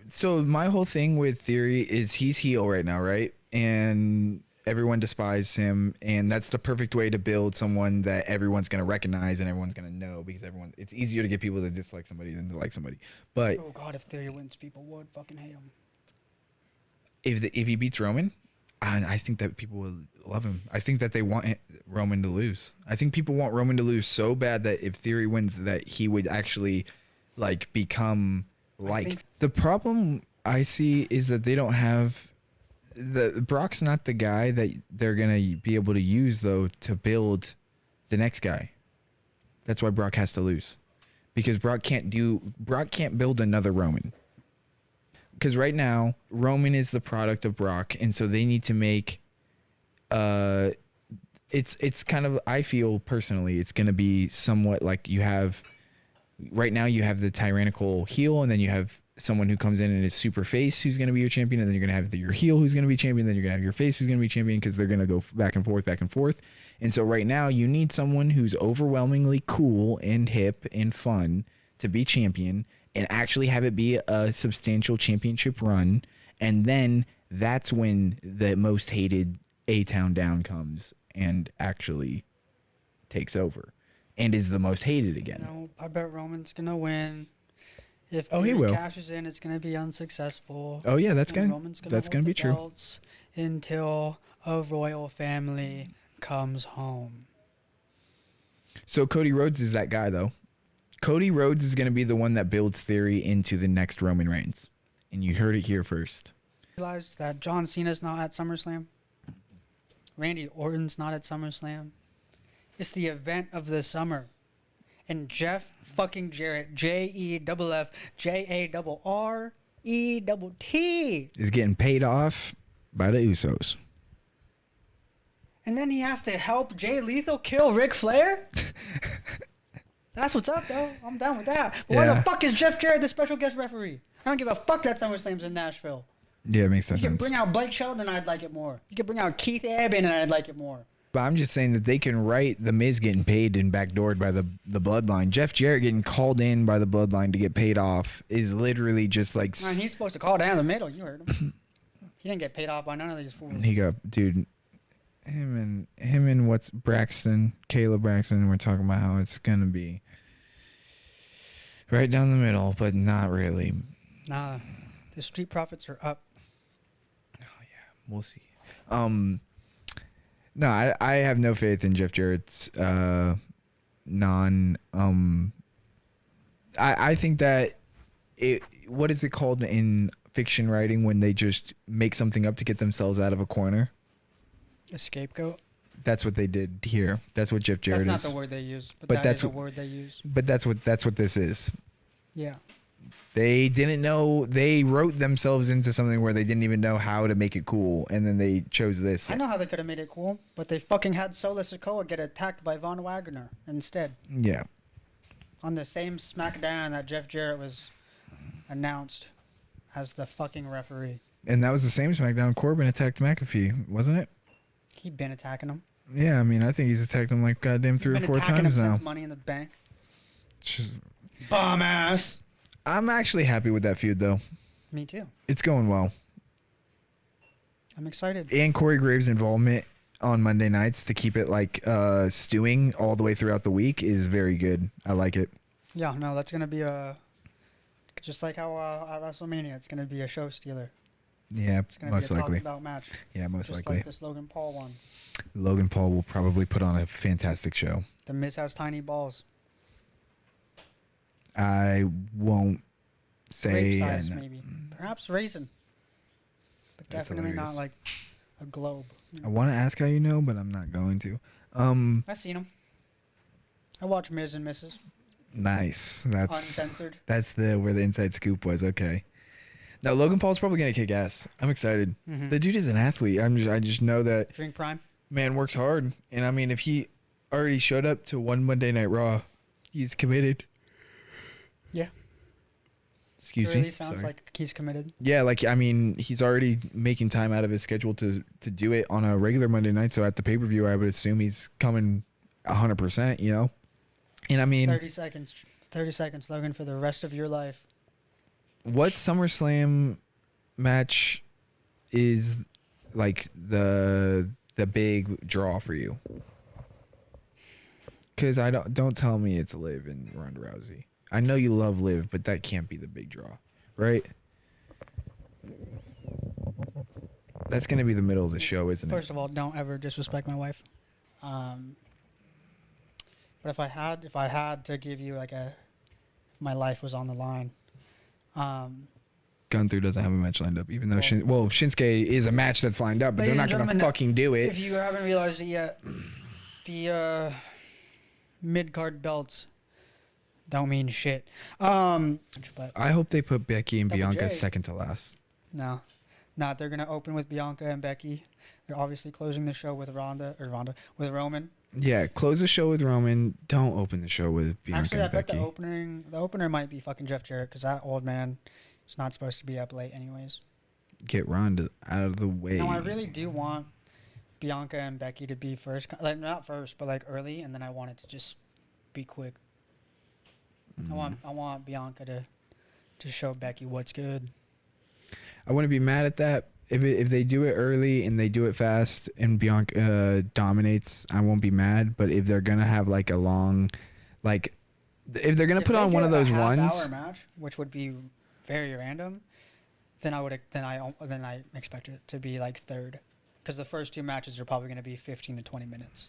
so my whole thing with Theory is he's heel right now, right? And everyone despises him, and that's the perfect way to build someone that everyone's going to recognize and everyone's going to know, because it's easier to get people to dislike somebody than to like somebody. But Oh God, if Theory wins, people would fucking hate him. if he beats Roman, I think that people will love him. I think that they want Roman to lose. I think people want Roman to lose so bad that if Theory wins, that he would actually like become liked. The problem I see is that they don't have Brock's not the guy that they're gonna be able to use though to build the next guy. That's why Brock has to lose, because Brock can't build another Roman. Because right now Roman is the product of Brock, and so they need to make it's kind of, I feel personally, it's gonna be somewhat like you have right now. You have the tyrannical heel, and then you have someone who comes in and is super face who's going to be your champion, and then you're going to have your heel who's going to be champion, then you're going to have your face who's going to be champion, because they're going to go back and forth. And so right now you need someone who's overwhelmingly cool and hip and fun to be champion and actually have it be a substantial championship run. And then that's when the most hated A-Town Down comes and actually takes over and is the most hated again. No, I bet Roman's gonna win. If Oh, he Theory will. cashes in, it's gonna be unsuccessful. Oh yeah, And Roman's gonna hold be the true. belts until a royal family comes home. So Cody Rhodes is that guy though. Cody Rhodes is going to be the one that builds Theory into the next Roman Reigns. And you heard it here first. Realize that John Cena's not at SummerSlam. Randy Orton's not at SummerSlam. It's the event of the summer. And Jeff fucking Jarrett, JEFFJARRETT, Is getting paid off by the Usos. and then he has to help Jay Lethal kill Ric Flair? That's what's up, though. I'm down with that. But why Yeah. the fuck is Jeff Jarrett the special guest referee? I don't give a fuck that SummerSlam's in Nashville. Yeah, it makes You sense. could bring out Blake Shelton and I'd like it more. You could bring out Keith Eben and I'd like it more. But I'm just saying that they can write The Miz getting paid and backdoored by the Bloodline. Jeff Jarrett getting called in by the Bloodline to get paid off is literally just like... Man, he's supposed to call down the middle. You heard him. He didn't get paid off by none of these fools. He got... Dude, him and what's Braxton, Caleb Braxton, we're talking about how it's going to be right down the middle, but not really. Nah, the Street Profits are up. We'll see. No, I have no faith in Jeff Jarrett's I think that what is it called in fiction writing when they just make something up to get themselves out of a corner? A scapegoat? That's what they did here. That's what Jeff Jarrett That's is. not the word they use, but But that's that's a what- word they use. But that's what this is. Yeah. They didn't know, they wrote themselves into something where they didn't even know how to make it cool, and then they chose this. I know how they could have made it cool, but they fucking had Solo Sikoa get attacked by Von Wagner instead. Yeah. On the same SmackDown that Jeff Jarrett was announced as the fucking referee. And that was the same SmackDown Corbin attacked McAfee, wasn't it? He'd been attacking him. Yeah, I mean, I think he's attacked him like goddamn three or Been four attacking times him now. since Money in the Bank. It's just- Bomb ass. I'm actually happy with that feud, though. Me too. It's going well. I'm excited. And Corey Graves' involvement on Monday nights to keep it like stewing all the way throughout the week is very good. I like it. Yeah, no, that's gonna be a just like how at WrestleMania, it's gonna be a show stealer. Yeah, It's gonna most be a likely. talked about match. Yeah, most Just likely. like this Logan Paul one. Logan Paul will probably put on a fantastic show. The Miz has tiny balls. I won't say. Grape size, no. maybe. Perhaps raisin. But That's definitely not hilarious. like a globe. I want to ask how you know, but I'm not going to. I've seen him. I watch Miz and Mrs. Nice. Uncensored. That's where the inside scoop was. Okay. Now Logan Paul's probably gonna kick ass. I'm excited. Mm-hmm. The dude is an athlete. I just know that Drink Prime. man works hard, and I mean, if he already showed up to one Monday Night Raw, he's committed. Yeah. Excuse it really me. sounds Sorry. like he's committed. Yeah, like I mean, he's already making time out of his schedule to do it on a regular Monday night. So at the pay-per-view, I would assume he's coming 100%. You know, and I mean, 30 seconds, Logan, for the rest of your life. what SummerSlam match is like the big draw for you? Because don't tell me it's Liv and Ronda Rousey. I know you love Liv, but that can't be the big draw, right? That's gonna be the middle of the show, isn't it? First of all, don't ever disrespect my wife. But if I had to give you if my life was on the line, Gunther doesn't have a match lined up, even though Shinsuke is a match that's lined up, but they're Ladies not and gonna gentlemen, fucking do it. if you haven't realized it yet, the mid-card belts don't mean shit. But I hope they put Becky and Double Bianca J. second to last. no, they're gonna open with Bianca and Becky. They're obviously closing the show with with Roman. Yeah, close the show with Roman. Don't open the show with Bianca Actually, I and bet Becky. the opener might be fucking Jeff Jarrett because that old man is not supposed to be up late anyways. Get Ronda out of the way. No, I really do want Bianca and Becky to be first, like not first, but like early, and then I want it to just be quick. I want Bianca to show Becky what's good. I wouldn't be mad at that. If they do it early and they do it fast and Bianca dominates, I won't be mad. But if they're gonna have like a long, like, if they're gonna put on one of those ones, half-hour match, which would be very random, then I expect it to be like third, because the first two matches are probably gonna be 15 to 20 minutes,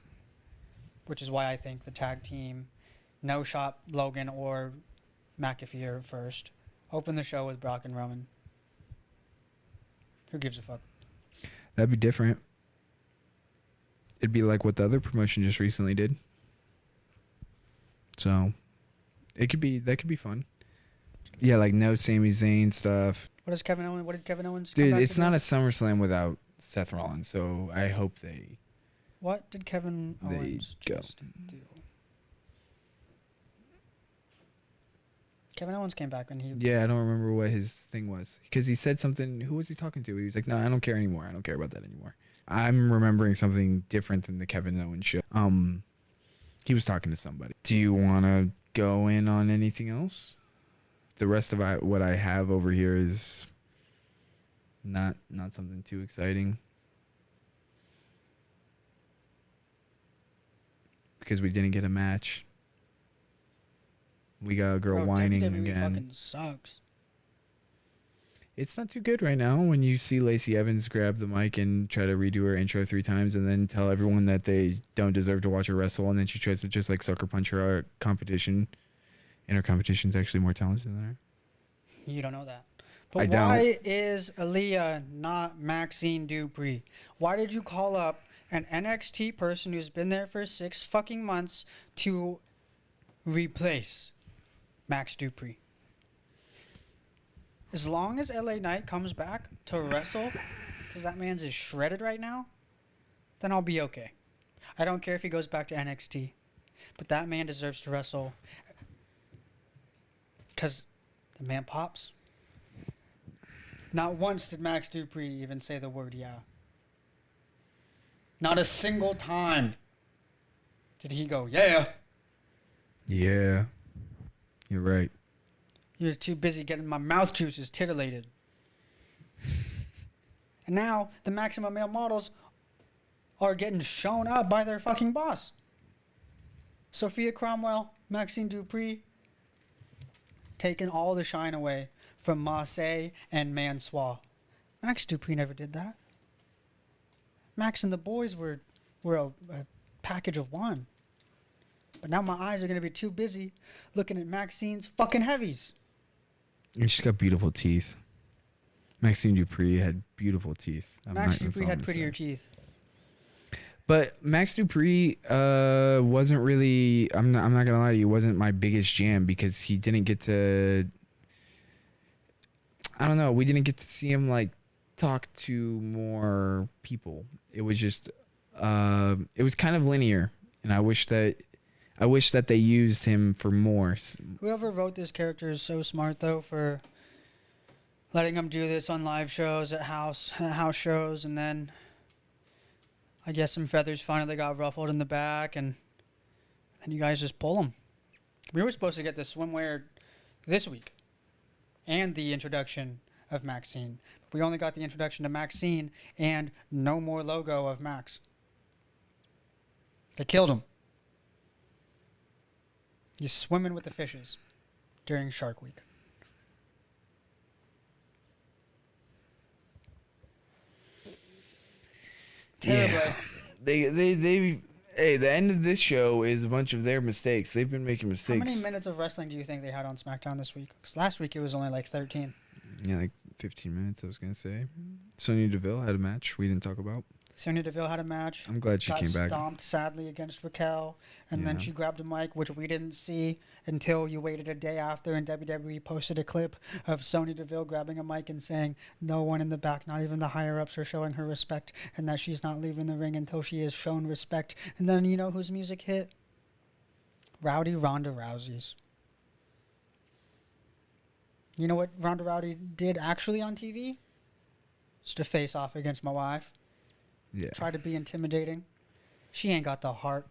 which is why I think the tag team, no shot Logan or McAfee are first. Open the show with Brock and Roman. Who gives a fuck? that'd be different. It'd be like what the other promotion just recently did. So, that could be fun. Yeah, like no Sami Zayn stuff. What did Kevin Owens? Dude, it's not a SummerSlam without Seth Rollins, so I hope they. What did Kevin They Owens go. just do? Kevin Owens came back when he. Yeah, I don't remember what his thing was because he said something. Who was he talking to? He was like, "No, I don't care anymore. I don't care about that anymore." I'm remembering something different than the Kevin Owens show. He was talking to somebody. Do you want to go in on anything else? The rest of what I have over here is not something too exciting because we didn't get a match. We got a girl whining WWE again. Fucking sucks. It's not too good right now when you see Lacey Evans grab the mic and try to redo her intro 3 times and then tell everyone that they don't deserve to watch her wrestle, and then she tries to just like sucker punch her competition, and her competition's actually more talented than her. You don't know that. But I don't. why is Aaliyah not Maxine Dupree? Why did you call up an NXT person who's been there for 6 fucking months to replace Max Dupree? As long as LA Knight comes back to wrestle, because that man's is shredded right now, then I'll be okay. I don't care if he goes back to NXT, but that man deserves to wrestle because the man pops. Not once did Max Dupree even say the word yeah. Not a single time did he go, yeah. Yeah, you're right. He was too busy getting my mouth juices titillated. And now the Maximum Male models are getting shown up by their fucking boss. Sophia Cromwell, Maxine Dupree, taking all the shine away from Marseille and Mansois. Max Dupree never did that. Max and the boys were a package of one. But now my eyes are going to be too busy looking at Maxine's fucking heavies. And she's got beautiful teeth. Maxine Dupree had beautiful teeth. Max Dupree had prettier teeth. But Max Dupree wasn't really. I'm not gonna lie to you. Wasn't my biggest jam because he didn't get to. I don't know. We didn't get to see him like talk to more people. It was just. It was kind of linear, and I wish that they used him for more. Whoever wrote this character is so smart, though, for letting him do this on live shows at house shows, and then I guess some feathers finally got ruffled in the back, and then you guys just pull him. We were supposed to get the swimwear this week, and the introduction of Maxine. But we only got the introduction to Maxine, and no more logo of Max. They killed him. He's swimming with the fishes during Shark Week. Terribly. Yeah. They hey, the end of this show is a bunch of their mistakes. They've been making How mistakes. many minutes of wrestling do you think they had on SmackDown this week? Because last week it was only like 13. Yeah, like 15 minutes, I was going to say. Sonya Deville had a match we didn't talk about. Sonya Deville had a match. I'm glad she got came back. Stomped sadly against Raquel, and then Yeah. she grabbed a mic, which we didn't see until you waited a day after, and WWE posted a clip of Sonya Deville grabbing a mic and saying, "No one in the back, not even the higher ups, are showing her respect, and that she's not leaving the ring until she is shown respect." And then you know whose music hit? Rowdy Ronda Rousey's. You know what Ronda Rousey did actually on TV? Just to face off against my wife. Yeah. Try to be intimidating. She ain't got the heart.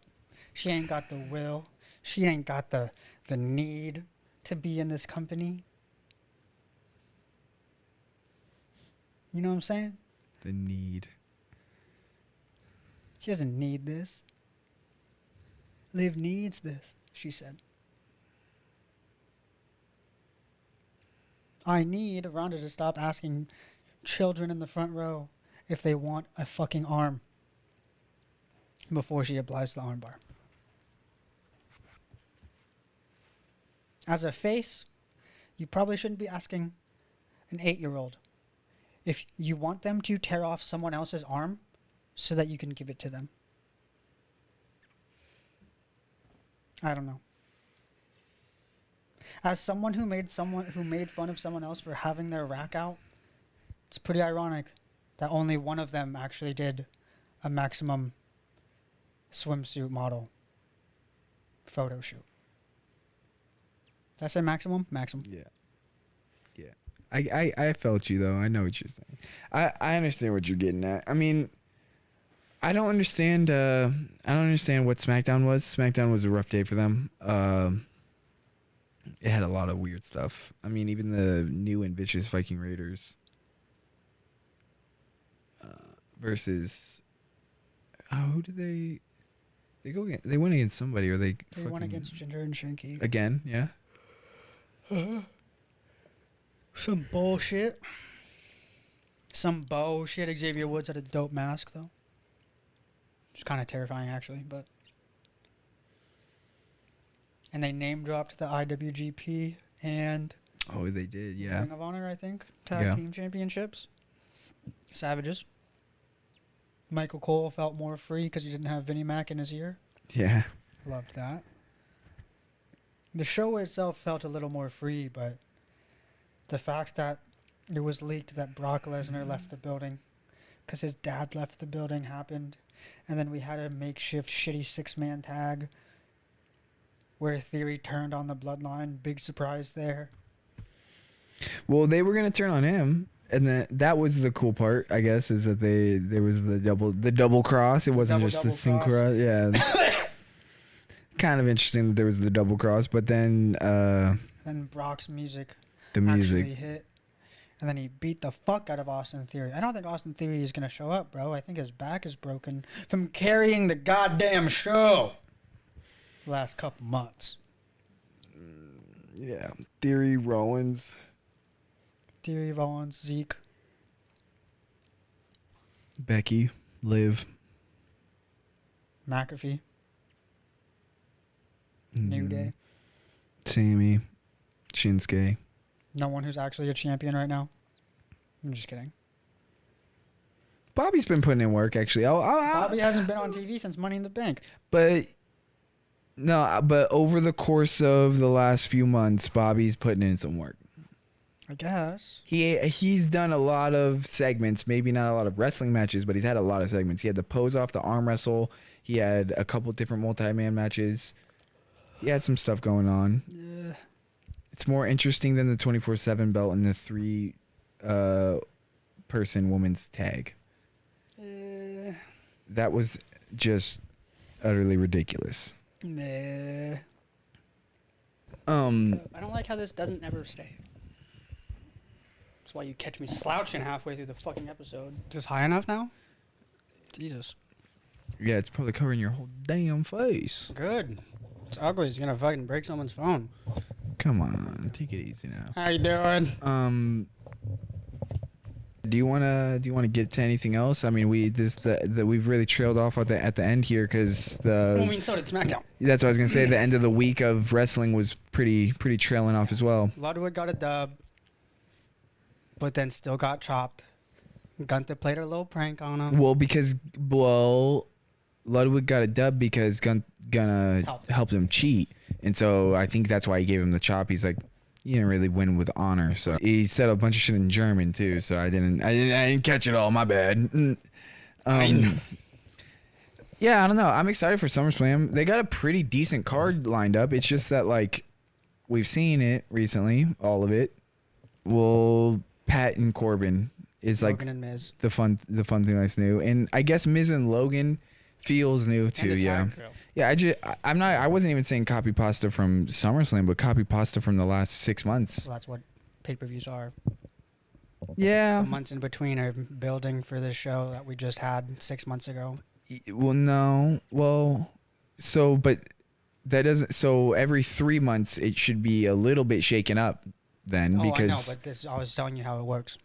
She ain't got the will. She ain't got the need to be in this company. You know what I'm saying? The need. She doesn't need this. Liv needs this, she said. I need Rhonda to stop asking children in the front row if they want a fucking arm before she applies the armbar. As a face, you probably shouldn't be asking an 8-year-old if you want them to tear off someone else's arm so that you can give it to them. I don't know. As someone who made fun of someone else for having their rack out, it's pretty ironic that only one of them actually did a Maximum swimsuit model photo shoot. Did I say Maximum? Maximum. Yeah. Yeah. I felt you, though. I know what you're saying. I understand what you're getting at. I mean, I don't understand what SmackDown was. SmackDown was a rough day for them. It had a lot of weird stuff. I mean, even the new and vicious Viking Raiders versus who did they go against? They went against somebody, or they won against Jinder and Shinky. again? Yeah. Some bullshit. Some bullshit. Xavier Woods had a dope mask, though. It's kind of terrifying, actually, but. And they name dropped the IWGP and. Oh, they did. Yeah. Ring of Honor, I think. Tag team championships. Savages. Michael Cole felt more free because he didn't have Vinnie Mac in his ear. Yeah. Loved that. The show itself felt a little more free, but the fact that it was leaked that Brock Lesnar left the building because his dad left the building happened. And then we had a makeshift shitty 6-man tag where Theory turned on the Bloodline. Big surprise there. Well, they were gonna turn on him, and that was the cool part, I guess, is that there was the double cross. It wasn't just the single cross. Yeah. Kind of interesting that there was the double cross, but then Brock's music actually hit, and then he beat the fuck out of Austin Theory. I don't think Austin Theory is gonna show up, bro. I think his back is broken from carrying the goddamn show the last couple months. Yeah. Theory, Rollins, Zeke, Becky, Liv, McAfee, New Day. Sammy, Shinsuke. No one who's actually a champion right now. I'm just kidding. Bobby's been putting in work actually. Bobby hasn't been on TV since Money in the Bank. But no, but over the course of the last few months, Bobby's putting in some work. I guess. He's done a lot of segments, maybe not a lot of wrestling matches, but he's had a lot of segments. He had the pose off the arm wrestle. He had a couple different multi-man matches. He had some stuff going on. Yeah. It's more interesting than the 24/7 belt and the 3 person women's tag. That was just utterly ridiculous. Nah. I don't like how this doesn't ever stay. That's why you catch me slouching halfway through the fucking episode. Is this high enough now? Jesus. Yeah, it's probably covering your whole damn face. Good. It's ugly. It's gonna fucking break someone's phone. Come on, take it easy now. How you doing? Do you wanna get to anything else? I mean, we've really trailed off at the end here because I mean, so did SmackDown. that's what I was gonna say. The end of the week of wrestling was pretty trailing off as well. Ludwig got a dub, but then still got chopped. Gunther played a little prank on him. Well, Ludwig got a dub because Gunna helped him cheat, and so I think that's why he gave him the chop. He's like, you didn't really win with honor. So he said a bunch of shit in German too. So I didn't catch it all. My bad. Yeah, I don't know. I'm excited for SummerSlam. They got a pretty decent card lined up. It's just that like we've seen it recently, all of it. Well, Pat and Corbin is Logan like and Miz. the fun thing that's new, and I guess Miz and Logan feels new too. And the Yeah. tag crew. Yeah, I wasn't even saying copy pasta from SummerSlam, but copy pasta from the last 6 months. Well, that's what pay-per-views are. Yeah. The months in between are building for this show that we just had 6 months ago. Well, no. Well, but that doesn't. So every 3 months it should be a little bit shaken up then because. I know, but I was telling you how it works.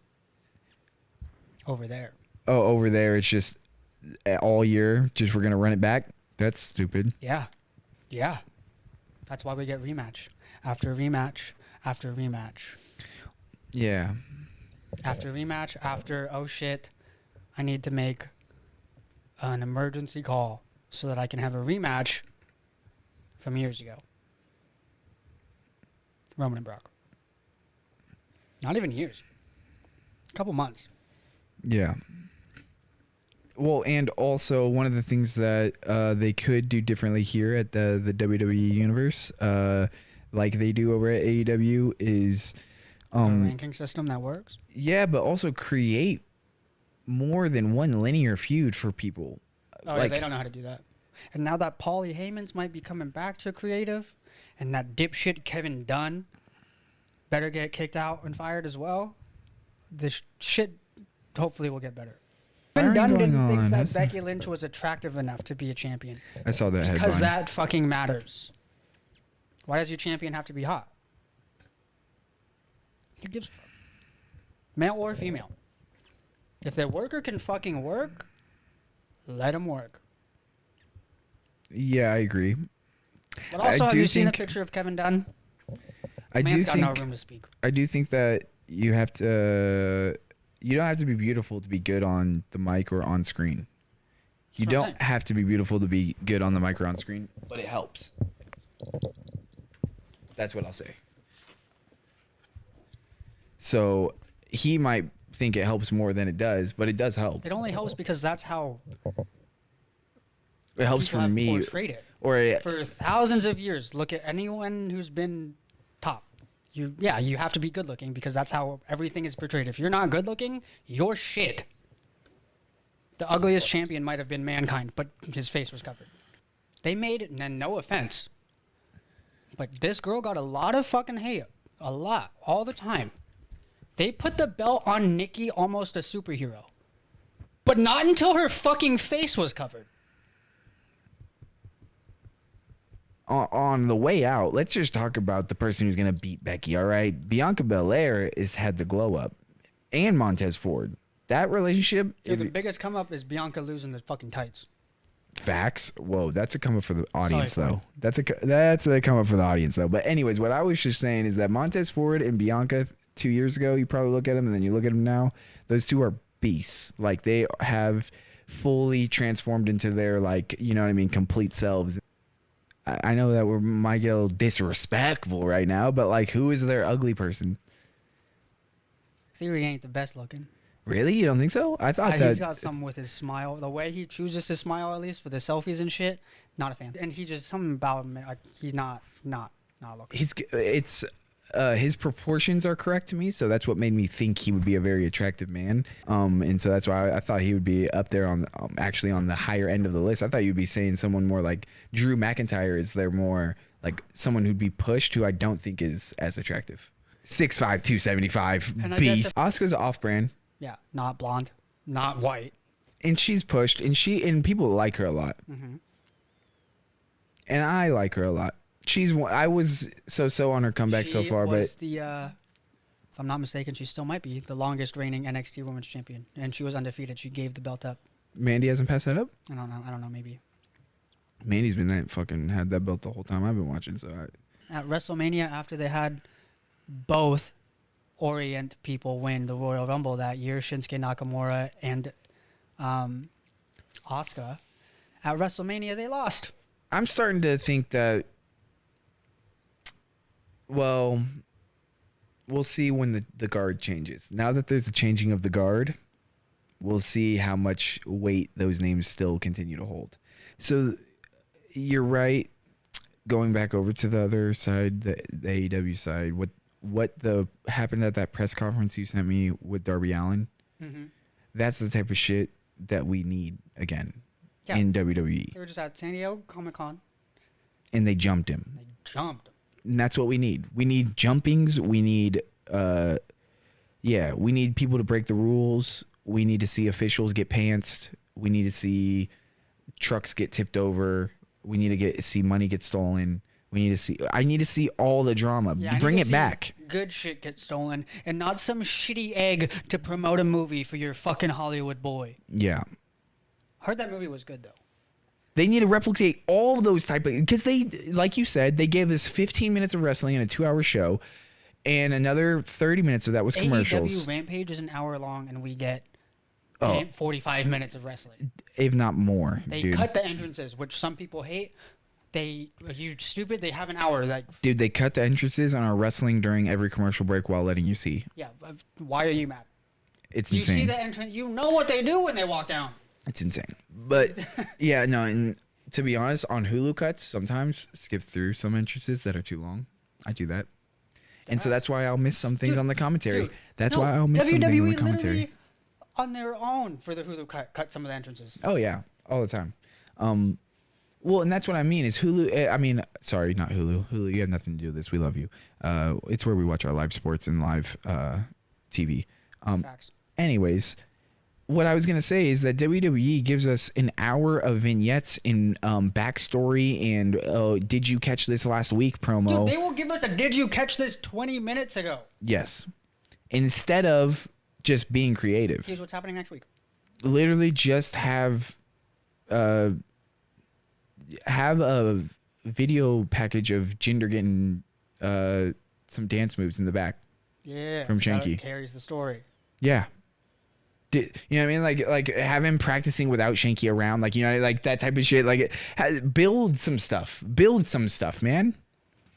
Over there. Oh, over there it's just all year. Just we're gonna run it back. That's stupid. Yeah. Yeah. That's why we get rematch. After rematch. After rematch. Yeah. After rematch. After, oh shit, I need to make an emergency call so that I can have a rematch from years ago. Roman and Brock. Not even years. A couple months. Yeah. Well, and also one of the things that they could do differently here at the WWE universe, like they do over at AEW, is A ranking system that works. yeah, but also create more than one linear feud for people. Oh, yeah, they don't know how to do that. And now that Paulie Heyman's might be coming back to creative, and that dipshit Kevin Dunn better get kicked out and fired as well, this shit hopefully will get better. Kevin Dunn didn't think that Becky Lynch was attractive enough to be a champion. I saw that headline. Because that fucking matters. Why does your champion have to be hot? Who gives a fuck? Male or female. If their worker can fucking work, let him work. Yeah, I agree. But also, I have do you seen a think- picture of Kevin Dunn? I do Man's got no think room to speak. I do think that you have to. You don't have to be beautiful to be good on the mic or on screen. You That's what I'm don't have to be beautiful to be good on the mic or on screen, but it helps. That's what I'll say. So he might think it helps more than it does, but it does help. It only helps because that's how It helps people for have me. portrayed it. Or For thousands of years, look at anyone who's been top. You have to be good looking because that's how everything is portrayed. If you're not good looking, you're shit. The ugliest champion might have been Mankind, but his face was covered. They made it, and no offense, but this girl got a lot of fucking hate. A lot. All the time. They put the belt on Nikki, almost a superhero. But not until her fucking face was covered. on the way out, let's just talk about the person who's gonna beat Becky. All right, Bianca Belair has had the glow up, and Montez Ford. That relationship. Dude, the biggest come up is Bianca losing the fucking tights. Facts. Whoa, that's a come up for the audience Sorry, though. That's a come up for the audience though. But anyways, what I was just saying is that Montez Ford and Bianca 2 years ago, you probably look at them and then you look at them now. Those two are beasts. Like they have fully transformed into their like, you know what I mean, complete selves. I know that we might get a little disrespectful right now, but like, who is their ugly person? Theory ain't the best looking. Really? You don't think so? I thought that He's got something with his smile. The way he chooses to smile, at least for the selfies and shit, not a fan. And he just something about him. Like, he's not looking. His proportions are correct to me, so that's what made me think he would be a very attractive man. And so that's why I thought he would be up there on actually on the higher end of the list. I thought you'd be saying someone more like Drew McIntyre is there more like someone who'd be pushed who I don't think is as attractive. 6'5", 275, beast. Asuka's off-brand. Yeah, not blonde, not white. And she's pushed, and people like her a lot. Mm-hmm. And I like her a lot. I was so on her comeback so far, but if I'm not mistaken, she still might be the longest reigning NXT Women's Champion, and she was undefeated. She gave the belt up. Mandy hasn't passed that up? I don't know, maybe. Mandy's been had that belt the whole time I've been watching, so At WrestleMania, after they had both Orient people win the Royal Rumble that year, Shinsuke Nakamura and Asuka, at WrestleMania they lost. I'm starting to think that, well, we'll see when the guard changes. Now that there's a changing of the guard, we'll see how much weight those names still continue to hold. So you're right. Going back over to the other side, the AEW side, what happened at that press conference you sent me with Darby Allin, that's the type of shit that we need again in WWE. They were just at San Diego Comic-Con. And they jumped him. And that's what we need. We need jumpings. We need, we need people to break the rules. We need to see officials get pantsed. We need to see trucks get tipped over. We need to see money get stolen. I need to see all the drama. Yeah, bring it back. Good shit get stolen and not some shitty egg to promote a movie for your fucking Hollywood boy. Yeah. Heard that movie was good though. They need to replicate all of those type of, because they, like you said, they gave us 15 minutes of wrestling in a 2-hour show, and another 30 minutes of that was commercials. AEW Rampage is an hour long, and we get 45 minutes of wrestling. If not more, They cut the entrances, which some people hate. Are you stupid? They have an hour. Dude, they cut the entrances on our wrestling during every commercial break while letting you see. Yeah, why are you mad? It's insane. You see the entrance, you know what they do when they walk down. It's insane. But yeah, no, and to be honest, on Hulu cuts, sometimes skip through some entrances that are too long. I do that. And so that's why I'll miss some things on the commentary. Why I'll miss some things on the commentary. WWE on their own for the Hulu cut some of the entrances. Oh yeah, all the time. Well, and that's what I mean is Hulu. Sorry, not Hulu. Hulu, you have nothing to do with this. We love you. It's where we watch our live sports and live TV. Facts. Anyways, what I was going to say is that WWE gives us an hour of vignettes in backstory and did you catch this last week promo. Dude, they will give us a did you catch this 20 minutes ago. Yes. Instead of just being creative. Here's what's happening next week. Literally just have a video package of Jinder getting some dance moves in the back. Yeah. From Shanky. That carries the story. Yeah. You know what I mean? Like have him practicing without Shanky around, like, you know, like that type of shit. Like build some stuff, man.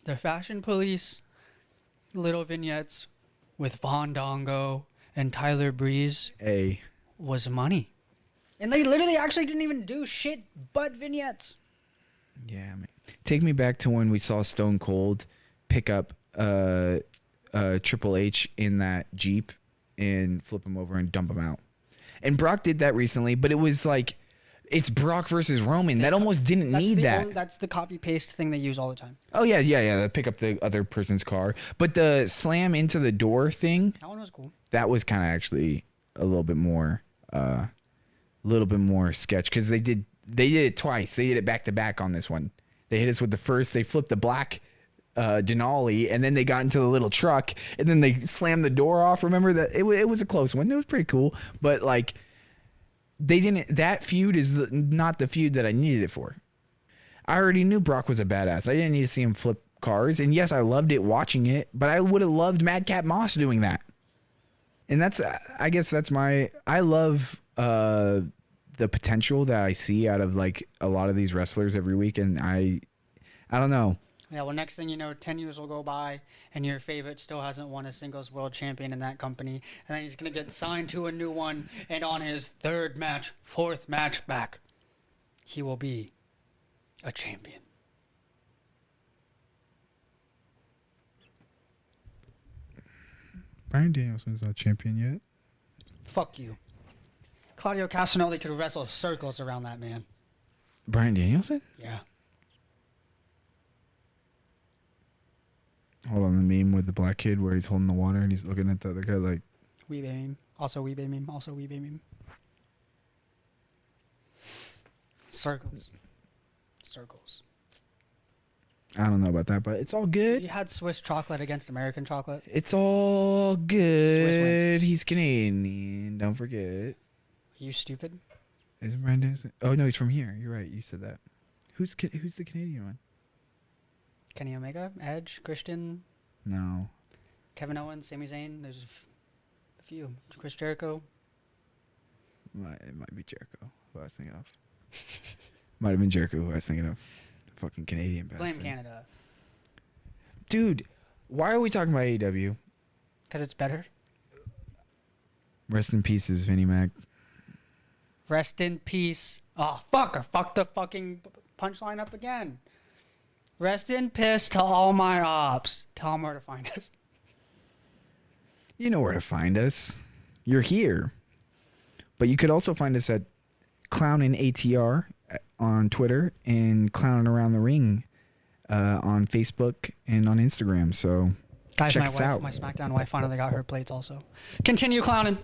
The Fashion Police little vignettes with Vondango and Tyler Breeze was money. And they literally actually didn't even do shit but vignettes. Yeah, man. Take me back to when we saw Stone Cold pick up Triple H in that Jeep and flip him over and dump him out. And Brock did that recently, but it was like, it's Brock versus Roman. That almost didn't need that. That's the copy paste thing they use all the time. Oh yeah. They pick up the other person's car, but the slam into the door thing. That one was cool. That was kind of actually a little bit more sketch, because they did it twice. They did it back to back on this one. They hit us with the first. They flipped the black Denali, and then they got into the little truck, and then they slammed the door off. Remember that? It was a close one. It was pretty cool, but like, they didn't. That feud is not the feud that I needed it for. I already knew Brock was a badass. I didn't need to see him flip cars, and yes, I loved it watching it, but I would have loved Madcap Moss doing that. And that's, I guess that's I love the potential that I see out of like a lot of these wrestlers every week. And I don't know. Yeah, well, next thing you know, 10 years will go by, and your favorite still hasn't won a singles world champion in that company. And then he's going to get signed to a new one, and on his fourth match back, he will be a champion. Bryan Danielson's not champion yet. Fuck you. Claudio Castagnoli could wrestle circles around that man. Bryan Danielson? Yeah. Hold on, the meme with the black kid where he's holding the water and he's looking at the other guy like... Weebay meme. Also Weebay meme. Also Weebay meme. Circles. Circles. I don't know about that, but it's all good. You had Swiss chocolate against American chocolate. It's all Swiss good. wins. He's Canadian. Don't forget. Are you stupid? Isn't Bryan Danielson? Oh, no, he's from here. You're right. You said that. Who's the Canadian one? Kenny Omega, Edge, Christian, No. Kevin Owens, Sami Zayn. There's a few. Chris Jericho. It might be Jericho who I was thinking of. Might have been Jericho who I was thinking of. Fucking Canadian bastard. Blame Canada. Dude, why are we talking about AEW? Because it's better. Rest in pieces, Vinnie Mac. Rest in peace. Oh, fuck. I fucked the fucking punchline up again. Rest in piss to all my ops. Tell them where to find us. You know where to find us. You're here. But you could also find us at ClowingATR on Twitter and Clowning Around the Ring on Facebook and on Instagram. So Guys, check my us out. SmackDown wife finally got her plates also. Continue clowning.